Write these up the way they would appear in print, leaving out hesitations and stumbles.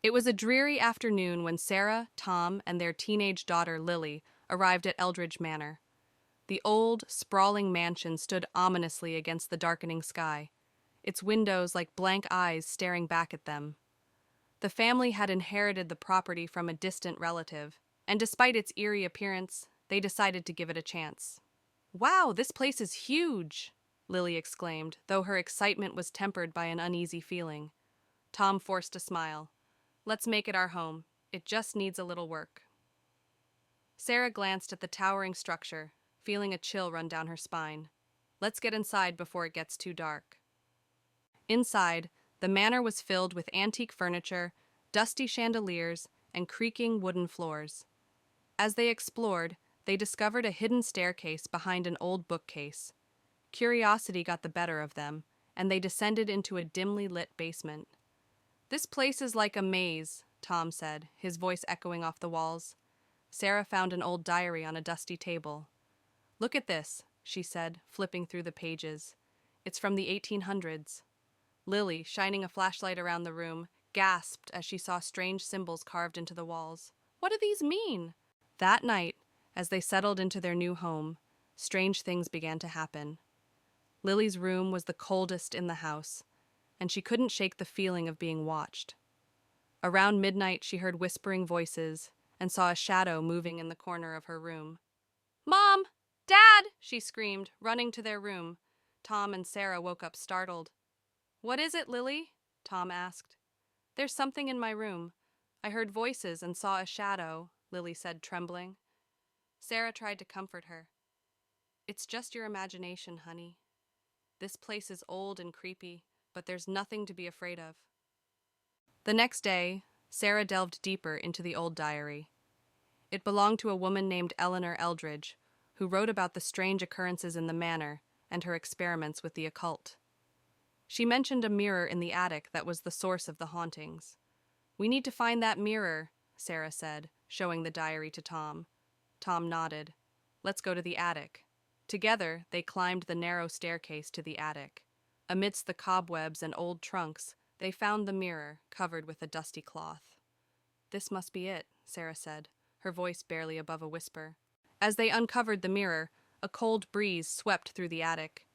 It was a dreary afternoon when Sarah, Tom, and their teenage daughter Lily arrived at Eldridge Manor. The old, sprawling mansion stood ominously against the darkening sky, its windows like blank eyes staring back at them. The family had inherited the property from a distant relative, and despite its eerie appearance, they decided to give it a chance. "Wow, this place is huge!" Lily exclaimed, though her excitement was tempered by an uneasy feeling. Tom forced a smile. "Let's make it our home. It just needs a little work." Sarah glanced at the towering structure, feeling a chill run down her spine. "Let's get inside before it gets too dark." Inside, the manor was filled with antique furniture, dusty chandeliers, and creaking wooden floors. As they explored, they discovered a hidden staircase behind an old bookcase. Curiosity got the better of them, and they descended into a dimly lit basement. "This place is like a maze," Tom said, his voice echoing off the walls. Sarah found an old diary on a dusty table. "Look at this," she said, flipping through the pages. "It's from the 1800s. Lily, shining a flashlight around the room, gasped as she saw strange symbols carved into the walls. "What do these mean?" That night, as they settled into their new home, strange things began to happen. Lily's room was the coldest in the house, and she couldn't shake the feeling of being watched. Around midnight, she heard whispering voices and saw a shadow moving in the corner of her room. "Mom! Dad!" she screamed, running to their room. Tom and Sarah woke up startled. "What is it, Lily?" Tom asked. "There's something in my room. I heard voices and saw a shadow," Lily said, trembling. Sarah tried to comfort her. "It's just your imagination, honey. This place is old and creepy, but there's nothing to be afraid of." The next day, Sarah delved deeper into the old diary. It belonged to a woman named Eleanor Eldridge, who wrote about the strange occurrences in the manor and her experiments with the occult. She mentioned a mirror in the attic that was the source of the hauntings. "We need to find that mirror," Sarah said, showing the diary to Tom. Tom nodded. "Let's go to the attic." Together, they climbed the narrow staircase to the attic. Amidst the cobwebs and old trunks, they found the mirror, covered with a dusty cloth. "This must be it," Sarah said, her voice barely above a whisper. As they uncovered the mirror, a cold breeze swept through the attic.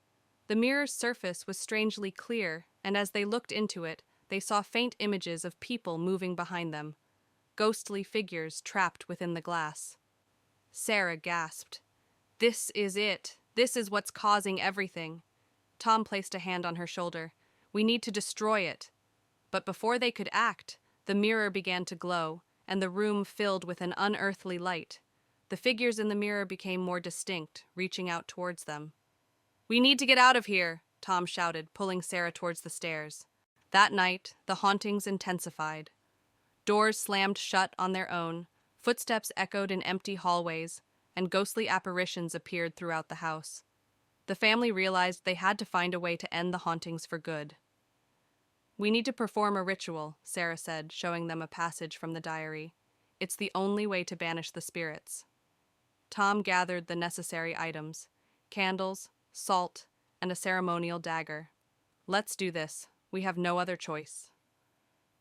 The mirror's surface was strangely clear, and as they looked into it, they saw faint images of people moving behind them, ghostly figures trapped within the glass. Sarah gasped. "This is it. This is what's causing everything." Tom placed a hand on her shoulder. "We need to destroy it." But before they could act, the mirror began to glow, and the room filled with an unearthly light. The figures in the mirror became more distinct, reaching out towards them. "We need to get out of here," Tom shouted, pulling Sarah towards the stairs. That night, the hauntings intensified. Doors slammed shut on their own, footsteps echoed in empty hallways, and ghostly apparitions appeared throughout the house. The family realized they had to find a way to end the hauntings for good. "We need to perform a ritual," Sarah said, showing them a passage from the diary. "It's the only way to banish the spirits." Tom gathered the necessary items: candles, salt, and a ceremonial dagger. "Let's do this. We have no other choice."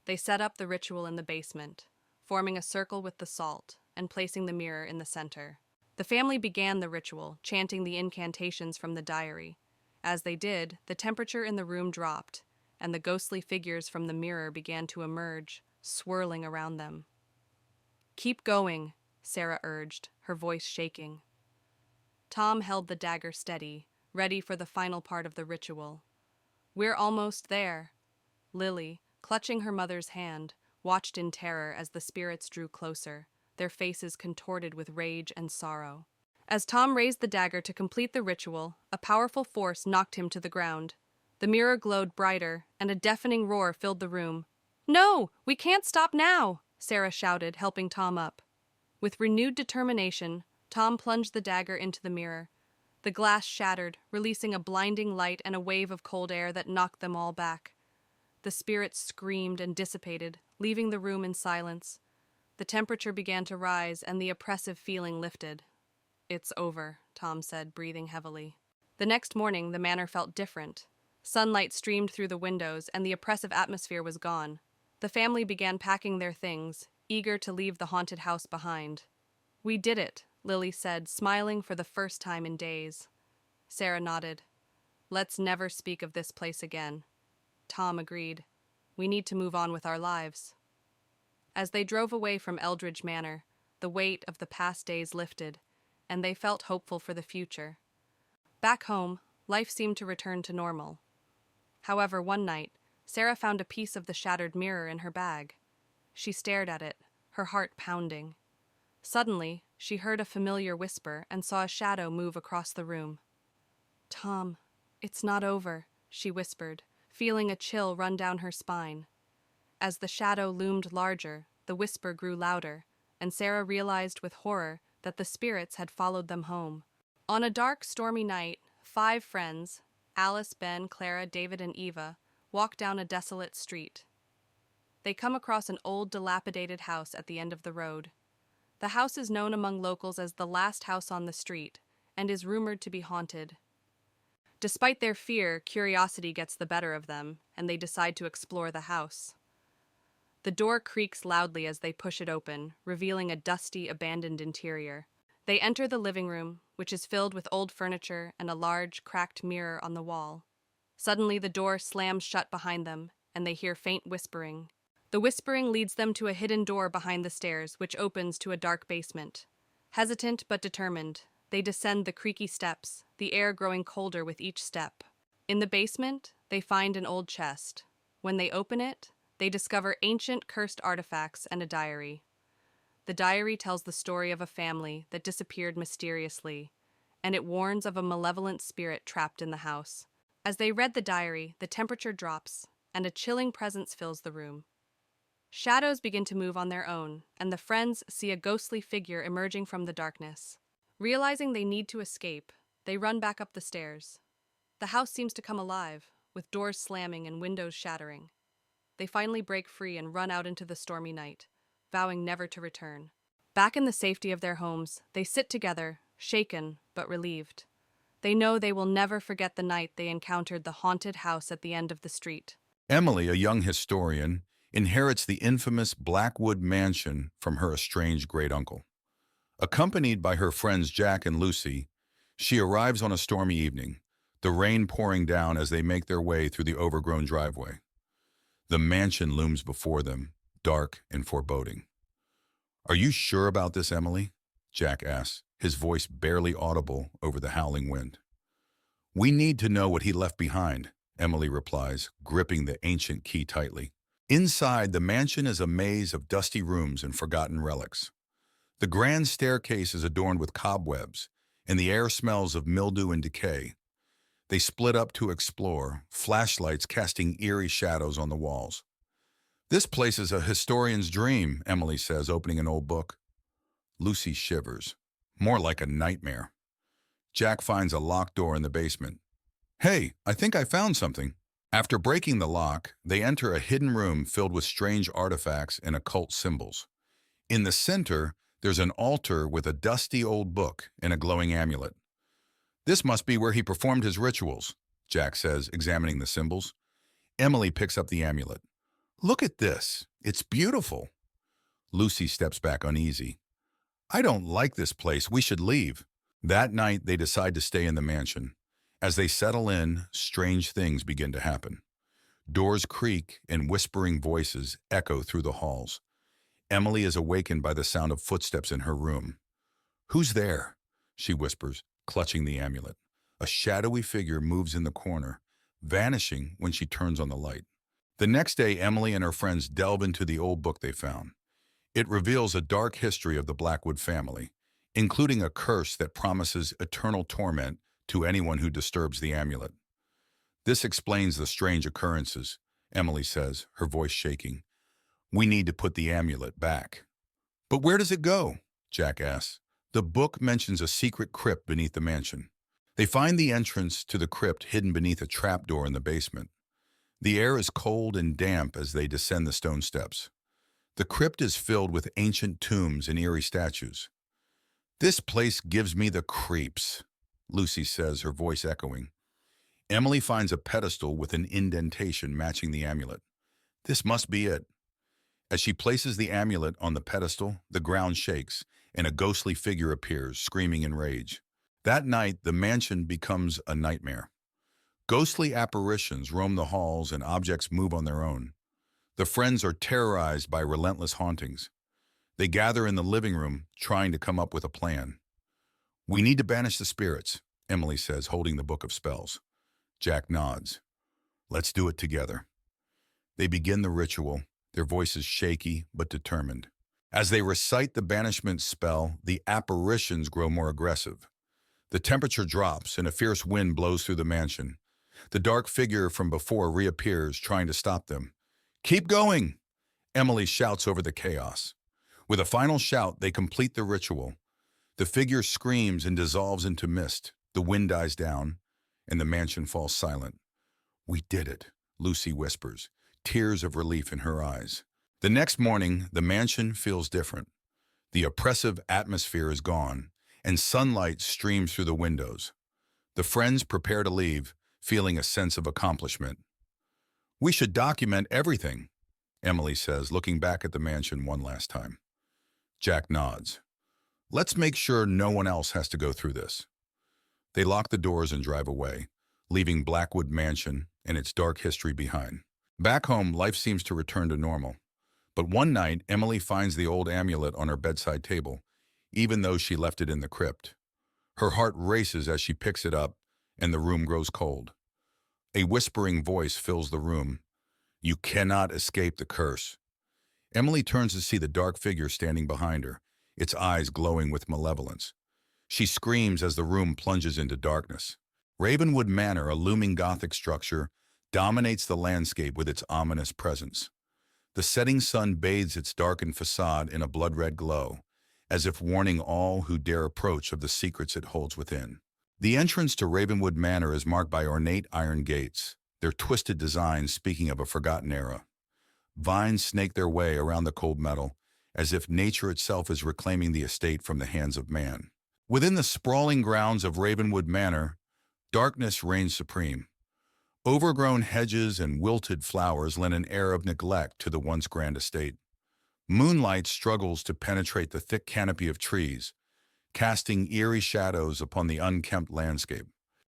They set up the ritual in the basement, forming a circle with the salt and placing the mirror in the center. The family began the ritual, chanting the incantations from the diary. As they did, the temperature in the room dropped, and the ghostly figures from the mirror began to emerge, swirling around them. "Keep going," Sarah urged, her voice shaking. Tom held the dagger steady, ready for the final part of the ritual. "We're almost there." Lily, clutching her mother's hand, watched in terror as the spirits drew closer, their faces contorted with rage and sorrow. As Tom raised the dagger to complete the ritual, a powerful force knocked him to the ground. The mirror glowed brighter, and a deafening roar filled the room. "No, we can't stop now!" Sarah shouted, helping Tom up. With renewed determination, Tom plunged the dagger into the mirror. The glass shattered, releasing a blinding light and a wave of cold air that knocked them all back. The spirits screamed and dissipated, leaving the room in silence. The temperature began to rise, and the oppressive feeling lifted. "It's over," Tom said, breathing heavily. The next morning, the manor felt different. Sunlight streamed through the windows, and the oppressive atmosphere was gone. The family began packing their things, eager to leave the haunted house behind. "We did it," Lily said, smiling for the first time in days. Sarah nodded. "Let's never speak of this place again." Tom agreed. "We need to move on with our lives." As they drove away from Eldridge Manor, the weight of the past days lifted, and they felt hopeful for the future. Back home, life seemed to return to normal. However, one night, Sarah found a piece of the shattered mirror in her bag. She stared at it, her heart pounding. Suddenly, she heard a familiar whisper and saw a shadow move across the room. "Tom, it's not over," she whispered, feeling a chill run down her spine. As the shadow loomed larger, the whisper grew louder, and Sarah realized with horror that the spirits had followed them home. On a dark, stormy night, 5 friends, Alice, Ben, Clara, David, and Eva, walk down a desolate street. They come across an old, dilapidated house at the end of the road. The house is known among locals as the last house on the street and is rumored to be haunted. Despite their fear, curiosity gets the better of them, and they decide to explore the house. The door creaks loudly as they push it open, revealing a dusty, abandoned interior. They enter the living room, which is filled with old furniture and a large, cracked mirror on the wall. Suddenly, the door slams shut behind them, and they hear faint whispering. The whispering leads them to a hidden door behind the stairs, which opens to a dark basement. Hesitant but determined, they descend the creaky steps, the air growing colder with each step. In the basement, they find an old chest. When they open it, they discover ancient cursed artifacts and a diary. The diary tells the story of a family that disappeared mysteriously, and it warns of a malevolent spirit trapped in the house. As they read the diary, the temperature drops, and a chilling presence fills the room. Shadows begin to move on their own, and the friends see a ghostly figure emerging from the darkness. Realizing they need to escape, they run back up the stairs. The house seems to come alive, with doors slamming and windows shattering. They finally break free and run out into the stormy night, vowing never to return. Back in the safety of their homes, they sit together, shaken but relieved. They know they will never forget the night they encountered the haunted house at the end of the street. Emily, a young historian, inherits the infamous Blackwood Mansion from her estranged great-uncle. Accompanied by her friends Jack and Lucy, she arrives on a stormy evening, the rain pouring down as they make their way through the overgrown driveway. The mansion looms before them, dark and foreboding. "Are you sure about this, Emily?" Jack asks, his voice barely audible over the howling wind. "We need to know what he left behind," Emily replies, gripping the ancient key tightly. Inside, the mansion is a maze of dusty rooms and forgotten relics. The grand staircase is adorned with cobwebs, and the air smells of mildew and decay. They split up to explore, flashlights casting eerie shadows on the walls. "This place is a historian's dream," Emily says, opening an old book. Lucy shivers. "More like a nightmare." Jack finds a locked door in the basement. "Hey, I think I found something." After breaking the lock, they enter a hidden room filled with strange artifacts and occult symbols. In the center, there's an altar with a dusty old book and a glowing amulet. "This must be where he performed his rituals," Jack says, examining the symbols. Emily picks up the amulet. "Look at this. It's beautiful." Lucy steps back uneasy. "I don't like this place. We should leave." That night, they decide to stay in the mansion. As they settle in, strange things begin to happen. Doors creak and whispering voices echo through the halls. Emily is awakened by the sound of footsteps in her room. "Who's there?" she whispers, clutching the amulet. A shadowy figure moves in the corner, vanishing when she turns on the light. The next day, Emily and her friends delve into the old book they found. It reveals a dark history of the Blackwood family, including a curse that promises eternal torment to anyone who disturbs the amulet. "This explains the strange occurrences," Emily says, her voice shaking. "We need to put the amulet back." "But where does it go?" Jack asks. The book mentions a secret crypt beneath the mansion. They find the entrance to the crypt hidden beneath a trapdoor in the basement. The air is cold and damp as they descend the stone steps. The crypt is filled with ancient tombs and eerie statues. "This place gives me the creeps," Lucy says, her voice echoing. Emily finds a pedestal with an indentation matching the amulet. "This must be it." As she places the amulet on the pedestal, the ground shakes, and a ghostly figure appears, screaming in rage. That night, the mansion becomes a nightmare. Ghostly apparitions roam the halls and objects move on their own. The friends are terrorized by relentless hauntings. They gather in the living room, trying to come up with a plan. "We need to banish the spirits," Emily says, holding the book of spells. Jack nods. "Let's do it together." They begin the ritual, their voices shaky but determined. As they recite the banishment spell, the apparitions grow more aggressive. The temperature drops and a fierce wind blows through the mansion. The dark figure from before reappears, trying to stop them. "Keep going!" Emily shouts over the chaos. With a final shout, they complete the ritual. The figure screams and dissolves into mist. The wind dies down, and the mansion falls silent. "We did it," Lucy whispers, tears of relief in her eyes. The next morning, the mansion feels different. The oppressive atmosphere is gone, and sunlight streams through the windows. The friends prepare to leave, feeling a sense of accomplishment. "We should document everything," Emily says, looking back at the mansion one last time. Jack nods. "Let's make sure no one else has to go through this." They lock the doors and drive away, leaving Blackwood Mansion and its dark history behind. Back home, life seems to return to normal. But one night, Emily finds the old amulet on her bedside table, even though she left it in the crypt. Her heart races as she picks it up, and the room grows cold. A whispering voice fills the room. "You cannot escape the curse." Emily turns to see the dark figure standing behind her, its eyes glowing with malevolence. She screams as the room plunges into darkness. Ravenwood Manor, a looming Gothic structure, dominates the landscape with its ominous presence. The setting sun bathes its darkened facade in a blood-red glow, as if warning all who dare approach of the secrets it holds within. The entrance to Ravenwood Manor is marked by ornate iron gates, their twisted designs speaking of a forgotten era. Vines snake their way around the cold metal, as if nature itself is reclaiming the estate from the hands of man. Within the sprawling grounds of Ravenwood Manor, darkness reigns supreme. Overgrown hedges and wilted flowers lend an air of neglect to the once grand estate. Moonlight struggles to penetrate the thick canopy of trees, casting eerie shadows upon the unkempt landscape.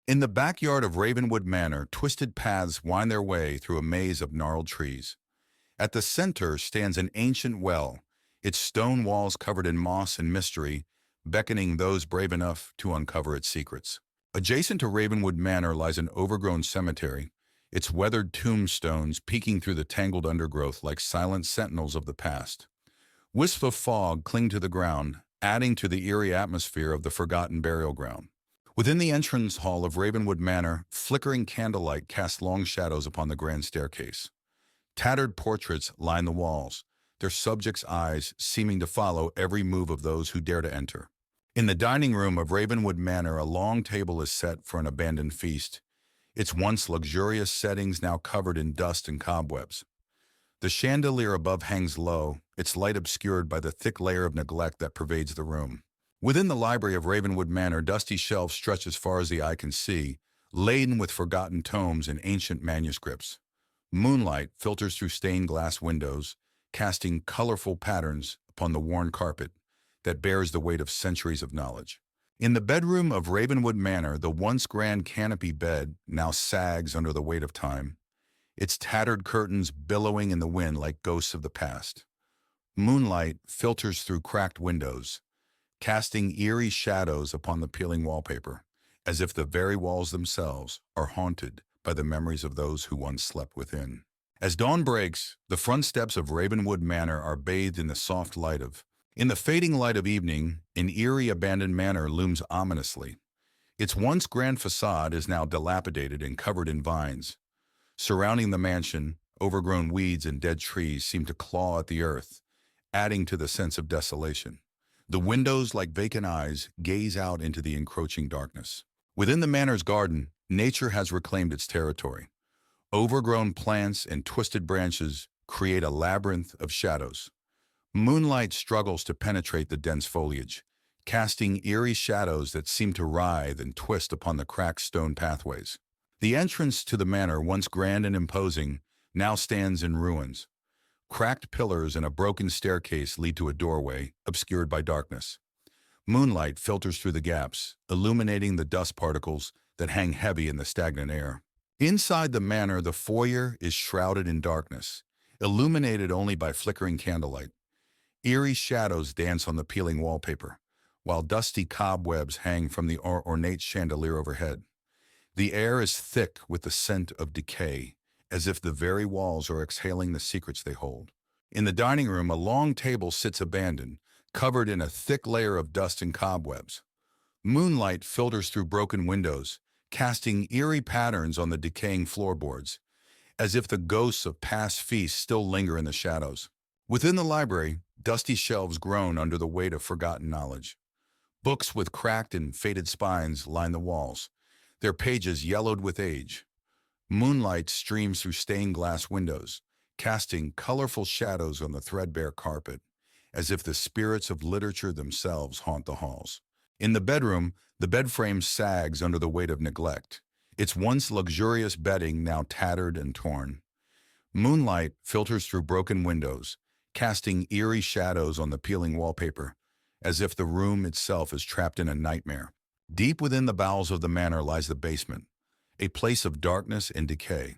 In the backyard of Ravenwood Manor, twisted paths wind their way through a maze of gnarled trees. At the center stands an ancient well, its stone walls covered in moss and mystery, beckoning those brave enough to uncover its secrets. Adjacent to Ravenwood Manor lies an overgrown cemetery, its weathered tombstones peeking through the tangled undergrowth like silent sentinels of the past. Wisps of fog cling to the ground, adding to the eerie atmosphere of the forgotten burial ground. Within the entrance hall of Ravenwood Manor, flickering candlelight casts long shadows upon the grand staircase. Tattered portraits line the walls, their subjects' eyes seeming to follow every move of those who dare to enter. In the dining room of Ravenwood Manor, a long table is set for an abandoned feast, its once luxurious settings now covered in dust and cobwebs. The chandelier above hangs low, its light obscured by the thick layer of neglect that pervades the room. Within the library of Ravenwood Manor, dusty shelves stretch as far as the eye can see, laden with forgotten tomes and ancient manuscripts. Moonlight filters through stained glass windows, casting colorful patterns upon the worn carpet that bears the weight of centuries of knowledge. In the bedroom of Ravenwood Manor, the once grand canopy bed now sags under the weight of time, its tattered curtains billowing in the wind like ghosts of the past. Moonlight filters through cracked windows, casting eerie shadows upon the peeling wallpaper, as if the very walls themselves are haunted by the memories of those who once slept within. As dawn breaks, the front steps of Ravenwood Manor are bathed in the soft light of. In the fading light of evening, an eerie abandoned manor looms ominously. Its once grand facade is now dilapidated and covered in vines. Surrounding the mansion, overgrown weeds and dead trees seem to claw at the earth, adding to the sense of desolation. The windows, like vacant eyes, gaze out into the encroaching darkness. Within the manor's garden, nature has reclaimed its territory. Overgrown plants and twisted branches create a labyrinth of shadows. Moonlight struggles to penetrate the dense foliage, casting eerie shadows that seem to writhe and twist upon the cracked stone pathways. The entrance to the manor, once grand and imposing, now stands in ruins. Cracked pillars and a broken staircase lead to a doorway, obscured by darkness. Moonlight filters through the gaps, illuminating the dust particles that hang heavy in the stagnant air. Inside the manor, the foyer is shrouded in darkness, illuminated only by flickering candlelight. Eerie shadows dance on the peeling wallpaper, while dusty cobwebs hang from the ornate chandelier overhead. The air is thick with the scent of decay, as if the very walls are exhaling the secrets they hold. In the dining room, a long table sits abandoned, covered in a thick layer of dust and cobwebs. Moonlight filters through broken windows, casting eerie patterns on the decaying floorboards, as if the ghosts of past feasts still linger in the shadows. Within the library, dusty shelves groan under the weight of forgotten knowledge. Books with cracked and faded spines line the walls, their pages yellowed with age. Moonlight streams through stained glass windows, casting colorful shadows on the threadbare carpet, as if the spirits of literature themselves haunt the halls. In the bedroom, the bed frame sags under the weight of neglect, its once luxurious bedding now tattered and torn. Moonlight filters through broken windows, casting eerie shadows on the peeling wallpaper, as if the room itself is trapped in a nightmare. Deep within the bowels of the manor lies the basement, a place of darkness and decay.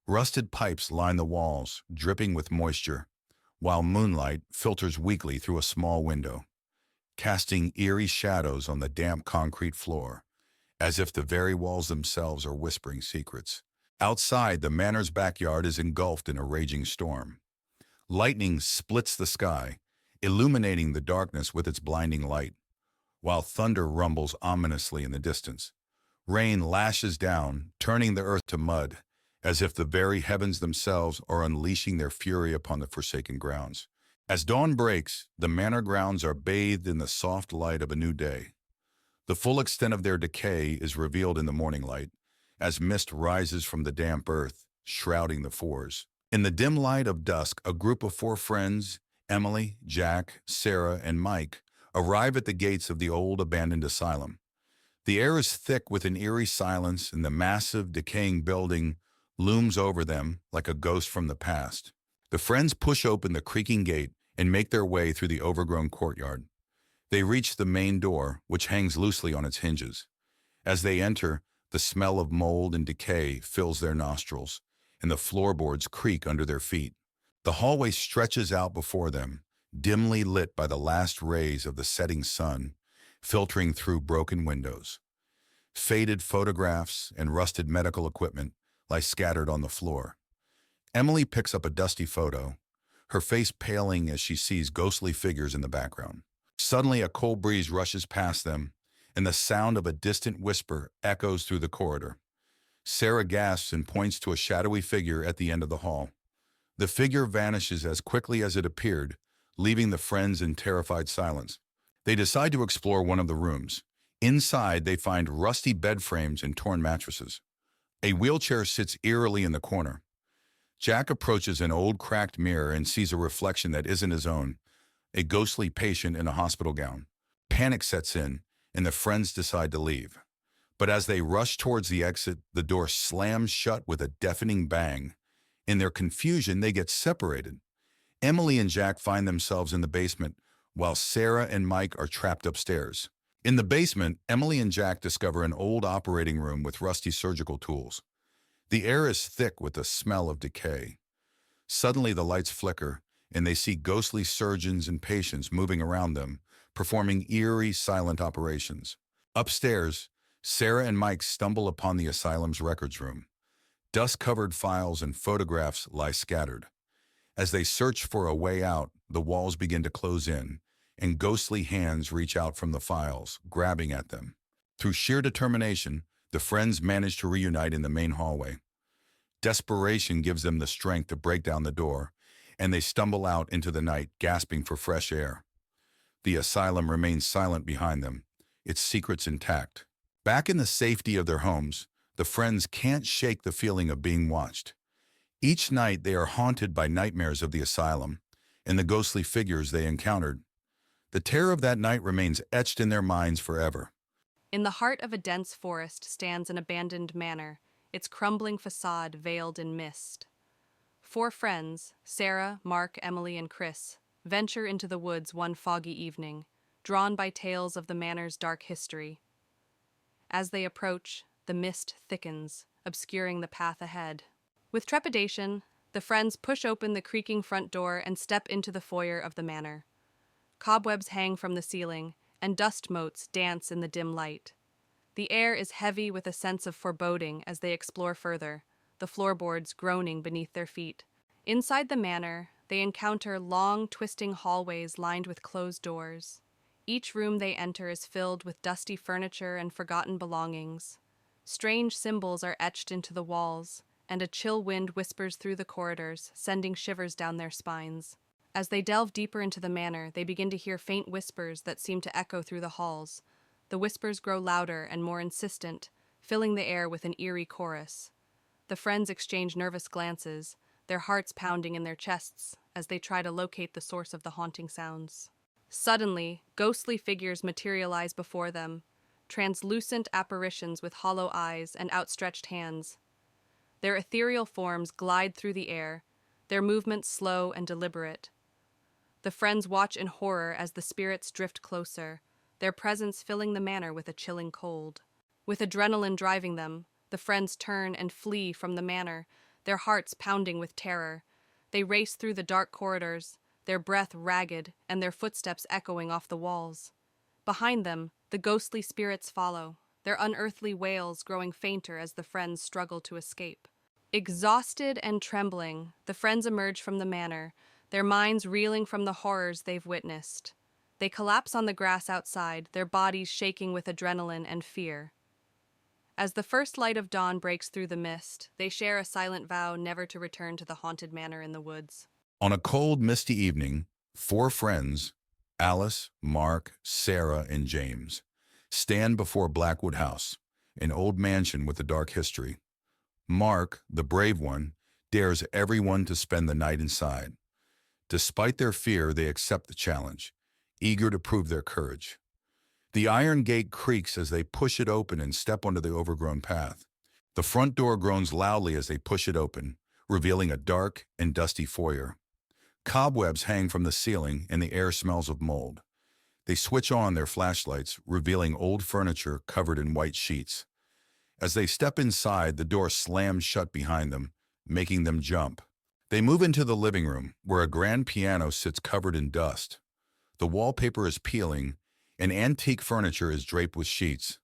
Rusted pipes line the walls, dripping with moisture, while moonlight filters weakly through a small window, casting eerie shadows on the damp concrete floor, as if the very walls themselves are whispering secrets. Outside, the manor's backyard is engulfed in a raging storm. Lightning splits the sky, illuminating the darkness with its blinding light, while thunder rumbles ominously in the distance. Rain lashes down, turning the earth to mud, as if the very heavens themselves are unleashing their fury upon the forsaken grounds. As dawn breaks, the manor grounds are bathed in the soft light of a new day. The full extent of their decay is revealed in the morning light, as mist rises from the damp earth, shrouding the fours. In the dim light of dusk, a group of 4 friends, Emily, Jack, Sarah, and Mike, arrive at the gates of the old abandoned asylum. The air is thick with an eerie silence, and the massive, decaying building looms over them like a ghost from the past. The friends push open the creaking gate and make their way through the overgrown courtyard. They reach the main door, which hangs loosely on its hinges. As they enter, the smell of mold and decay fills their nostrils, and the floorboards creak under their feet. The hallway stretches out before them, dimly lit by the last rays of the setting sun, filtering through broken windows. Faded photographs and rusted medical equipment lie scattered on the floor. Emily picks up a dusty photo, her face paling as she sees ghostly figures in the background. Suddenly, a cold breeze rushes past them, and the sound of a distant whisper echoes through the corridor. Sarah gasps and points to a shadowy figure at the end of the hall. The figure vanishes as quickly as it appeared, leaving the friends in terrified silence. They decide to explore one of the rooms. Inside, they find rusty bed frames and torn mattresses. A wheelchair sits eerily in the corner. Jack approaches an old cracked mirror and sees a reflection that isn't his own, a ghostly patient in a hospital gown. Panic sets in, and the friends decide to leave. But as they rush towards the exit, the door slams shut with a deafening bang. In their confusion, they get separated. Emily and Jack find themselves in the basement, while Sarah and Mike are trapped upstairs. In the basement, Emily and Jack discover an old operating room with rusty surgical tools. The air is thick with the smell of decay. Suddenly, the lights flicker, and they see ghostly surgeons and patients moving around them, performing eerie, silent operations. Upstairs, Sarah and Mike stumble upon the asylum's records room. Dust-covered files and photographs lie scattered. As they search for a way out, the walls begin to close in, and ghostly hands reach out from the files, grabbing at them. Through sheer determination, the friends manage to reunite in the main hallway. Desperation gives them the strength to break down the door, and they stumble out into the night, gasping for fresh air. The asylum remains silent behind them, its secrets intact. Back in the safety of their homes, the friends can't shake the feeling of being watched. Each night they are haunted by nightmares of the asylum and the ghostly figures they encountered. The terror of that night remains etched in their minds forever. In the heart of a dense forest stands an abandoned manor, its crumbling facade veiled in mist. Four friends, Sarah, Mark, Emily, and Chris, venture into the woods one foggy evening, drawn by tales of the manor's dark history. As they approach, the mist thickens, obscuring the path ahead. With trepidation, the friends push open the creaking front door and step into the foyer of the manor. Cobwebs hang from the ceiling, and dust motes dance in the dim light. The air is heavy with a sense of foreboding as they explore further, the floorboards groaning beneath their feet. Inside the manor, they encounter long, twisting hallways lined with closed doors. Each room they enter is filled with dusty furniture and forgotten belongings. Strange symbols are etched into the walls, and a chill wind whispers through the corridors, sending shivers down their spines. As they delve deeper into the manor, they begin to hear faint whispers that seem to echo through the halls. The whispers grow louder and more insistent, filling the air with an eerie chorus. The friends exchange nervous glances, their hearts pounding in their chests as they try to locate the source of the haunting sounds. Suddenly, ghostly figures materialize before them, translucent apparitions with hollow eyes and outstretched hands. Their ethereal forms glide through the air, their movements slow and deliberate. The friends watch in horror as the spirits drift closer, their presence filling the manor with a chilling cold. With adrenaline driving them, the friends turn and flee from the manor, their hearts pounding with terror. They race through the dark corridors, their breath ragged and their footsteps echoing off the walls. Behind them, the ghostly spirits follow, their unearthly wails growing fainter as the friends struggle to escape. Exhausted and trembling, the friends emerge from the manor, their minds reeling from the horrors they've witnessed. They collapse on the grass outside, their bodies shaking with adrenaline and fear. As the first light of dawn breaks through the mist, they share a silent vow never to return to the haunted manor in the woods. On a cold, misty evening, four friends, Alice, Mark, Sarah, and James, stand before Blackwood House, an old mansion with a dark history. Mark, the brave one, dares everyone to spend the night inside. Despite their fear, they accept the challenge, eager to prove their courage. The iron gate creaks as they push it open and step onto the overgrown path. The front door groans loudly as they push it open, revealing a dark and dusty foyer. Cobwebs hang from the ceiling and the air smells of mold. They switch on their flashlights, revealing old furniture covered in white sheets. As they step inside, the door slams shut behind them, making them jump. They move into the living room, where a grand piano sits covered in dust. The wallpaper is peeling, and antique furniture is draped with sheets.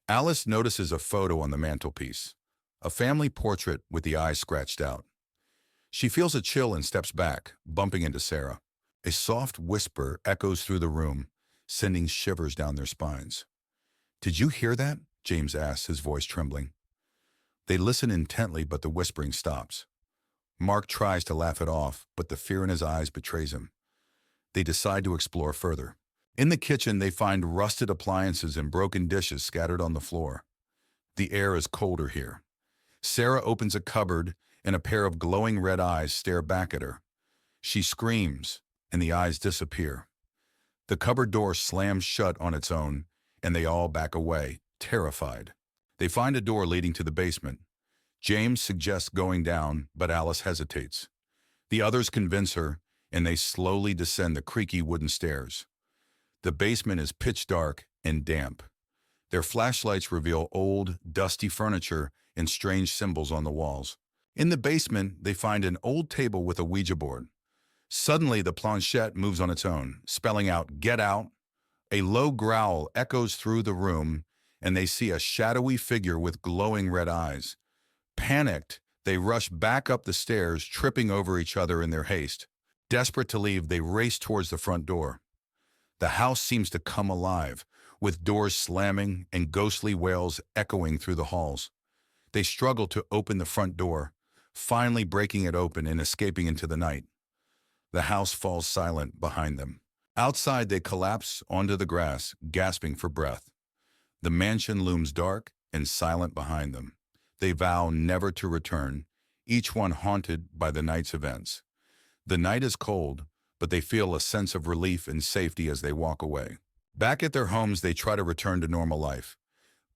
Alice notices a photo on the mantelpiece, a family portrait with the eyes scratched out. She feels a chill and steps back, bumping into Sarah. A soft whisper echoes through the room, sending shivers down their spines. "Did you hear that?" James asks, his voice trembling. They listen intently, but the whispering stops. Mark tries to laugh it off, but the fear in his eyes betrays him. They decide to explore further. In the kitchen, they find rusted appliances and broken dishes scattered on the floor. The air is colder here. Sarah opens a cupboard, and a pair of glowing red eyes stare back at her. She screams, and the eyes disappear. The cupboard door slams shut on its own, and they all back away, terrified. They find a door leading to the basement. James suggests going down, but Alice hesitates. The others convince her, and they slowly descend the creaky wooden stairs. The basement is pitch dark and damp. Their flashlights reveal old, dusty furniture and strange symbols on the walls. In the basement, they find an old table with a Ouija board. Suddenly, the planchette moves on its own, spelling out, "Get out." A low growl echoes through the room, and they see a shadowy figure with glowing red eyes. Panicked, they rush back up the stairs, tripping over each other in their haste. Desperate to leave, they race towards the front door. The house seems to come alive, with doors slamming and ghostly wails echoing through the halls. They struggle to open the front door, finally breaking it open and escaping into the night. The house falls silent behind them. Outside, they collapse onto the grass, gasping for breath. The mansion looms dark and silent behind them. They vow never to return, each one haunted by the night's events. The night is cold, but they feel a sense of relief and safety as they walk away. Back at their homes, they try to return to normal life.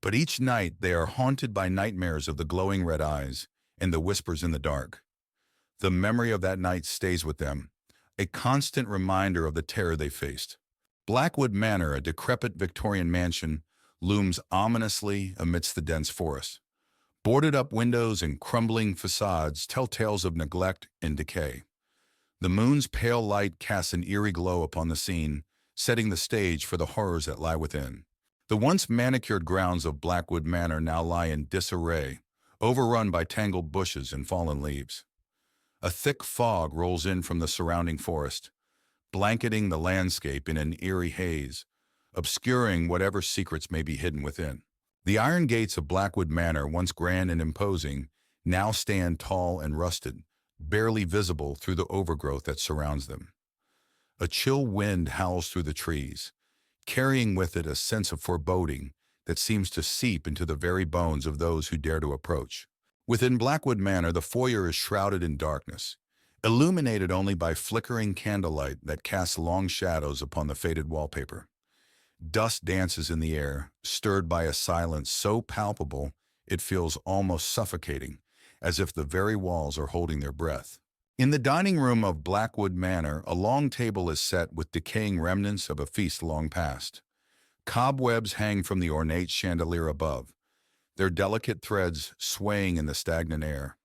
But each night, they are haunted by nightmares of the glowing red eyes and the whispers in the dark. The memory of that night stays with them, a constant reminder of the terror they faced. Blackwood Manor, a decrepit Victorian mansion, looms ominously amidst the dense forest. Boarded-up windows and crumbling facades tell tales of neglect and decay. The moon's pale light casts an eerie glow upon the scene, setting the stage for the horrors that lie within. The once manicured grounds of Blackwood Manor now lie in disarray, overrun by tangled bushes and fallen leaves. A thick fog rolls in from the surrounding forest, blanketing the landscape in an eerie haze, obscuring whatever secrets may be hidden within. The iron gates of Blackwood Manor, once grand and imposing, now stand tall and rusted, barely visible through the overgrowth that surrounds them. A chill wind howls through the trees, carrying with it a sense of foreboding that seems to seep into the very bones of those who dare to approach. Within Blackwood Manor, the foyer is shrouded in darkness, illuminated only by flickering candlelight that casts long shadows upon the faded wallpaper. Dust dances in the air, stirred by a silence so palpable it feels almost suffocating, as if the very walls are holding their breath. In the dining room of Blackwood Manor, a long table is set with decaying remnants of a feast long past. Cobwebs hang from the ornate chandelier above, their delicate threads swaying in the stagnant air.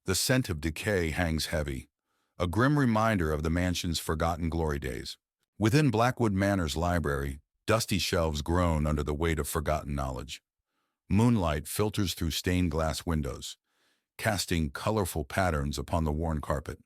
The scent of decay hangs heavy, a grim reminder of the mansion's forgotten glory days. Within Blackwood Manor's library, dusty shelves groan under the weight of forgotten knowledge. Moonlight filters through stained glass windows, casting colorful patterns upon the worn carpet.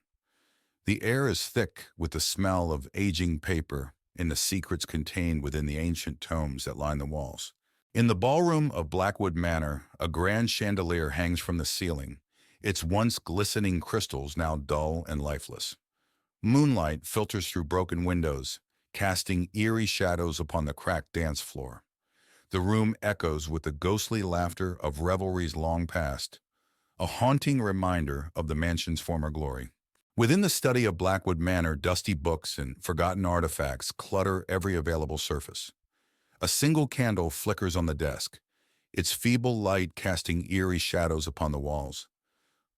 The air is thick with the smell of aging paper and the secrets contained within the ancient tomes that line the walls. In the ballroom of Blackwood Manor, a grand chandelier hangs from the ceiling, its once glistening crystals now dull and lifeless. Moonlight filters through broken windows, casting eerie shadows upon the cracked dance floor. The room echoes with the ghostly laughter of revelries long past, a haunting reminder of the mansion's former glory. Within the study of Blackwood Manor, dusty books and forgotten artifacts clutter every available surface. A single candle flickers on the desk, its feeble light casting eerie shadows upon the walls.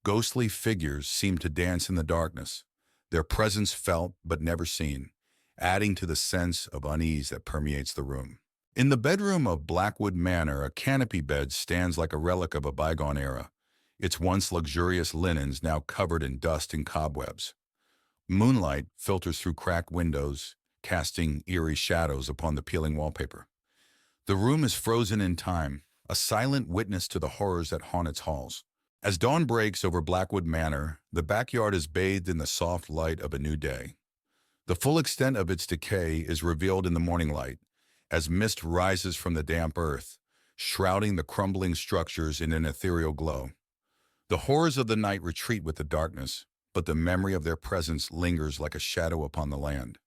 Ghostly figures seem to dance in the darkness, their presence felt but never seen, adding to the sense of unease that permeates the room. In the bedroom of Blackwood Manor, a canopy bed stands like a relic of a bygone era, its once luxurious linens now covered in dust and cobwebs. Moonlight filters through cracked windows, casting eerie shadows upon the peeling wallpaper. The room is frozen in time, a silent witness to the horrors that haunt its halls. As dawn breaks over Blackwood Manor, the backyard is bathed in the soft light of a new day. The full extent of its decay is revealed in the morning light, as mist rises from the damp earth, shrouding the crumbling structures in an ethereal glow. The horrors of the night retreat with the darkness, but the memory of their presence lingers like a shadow upon the land.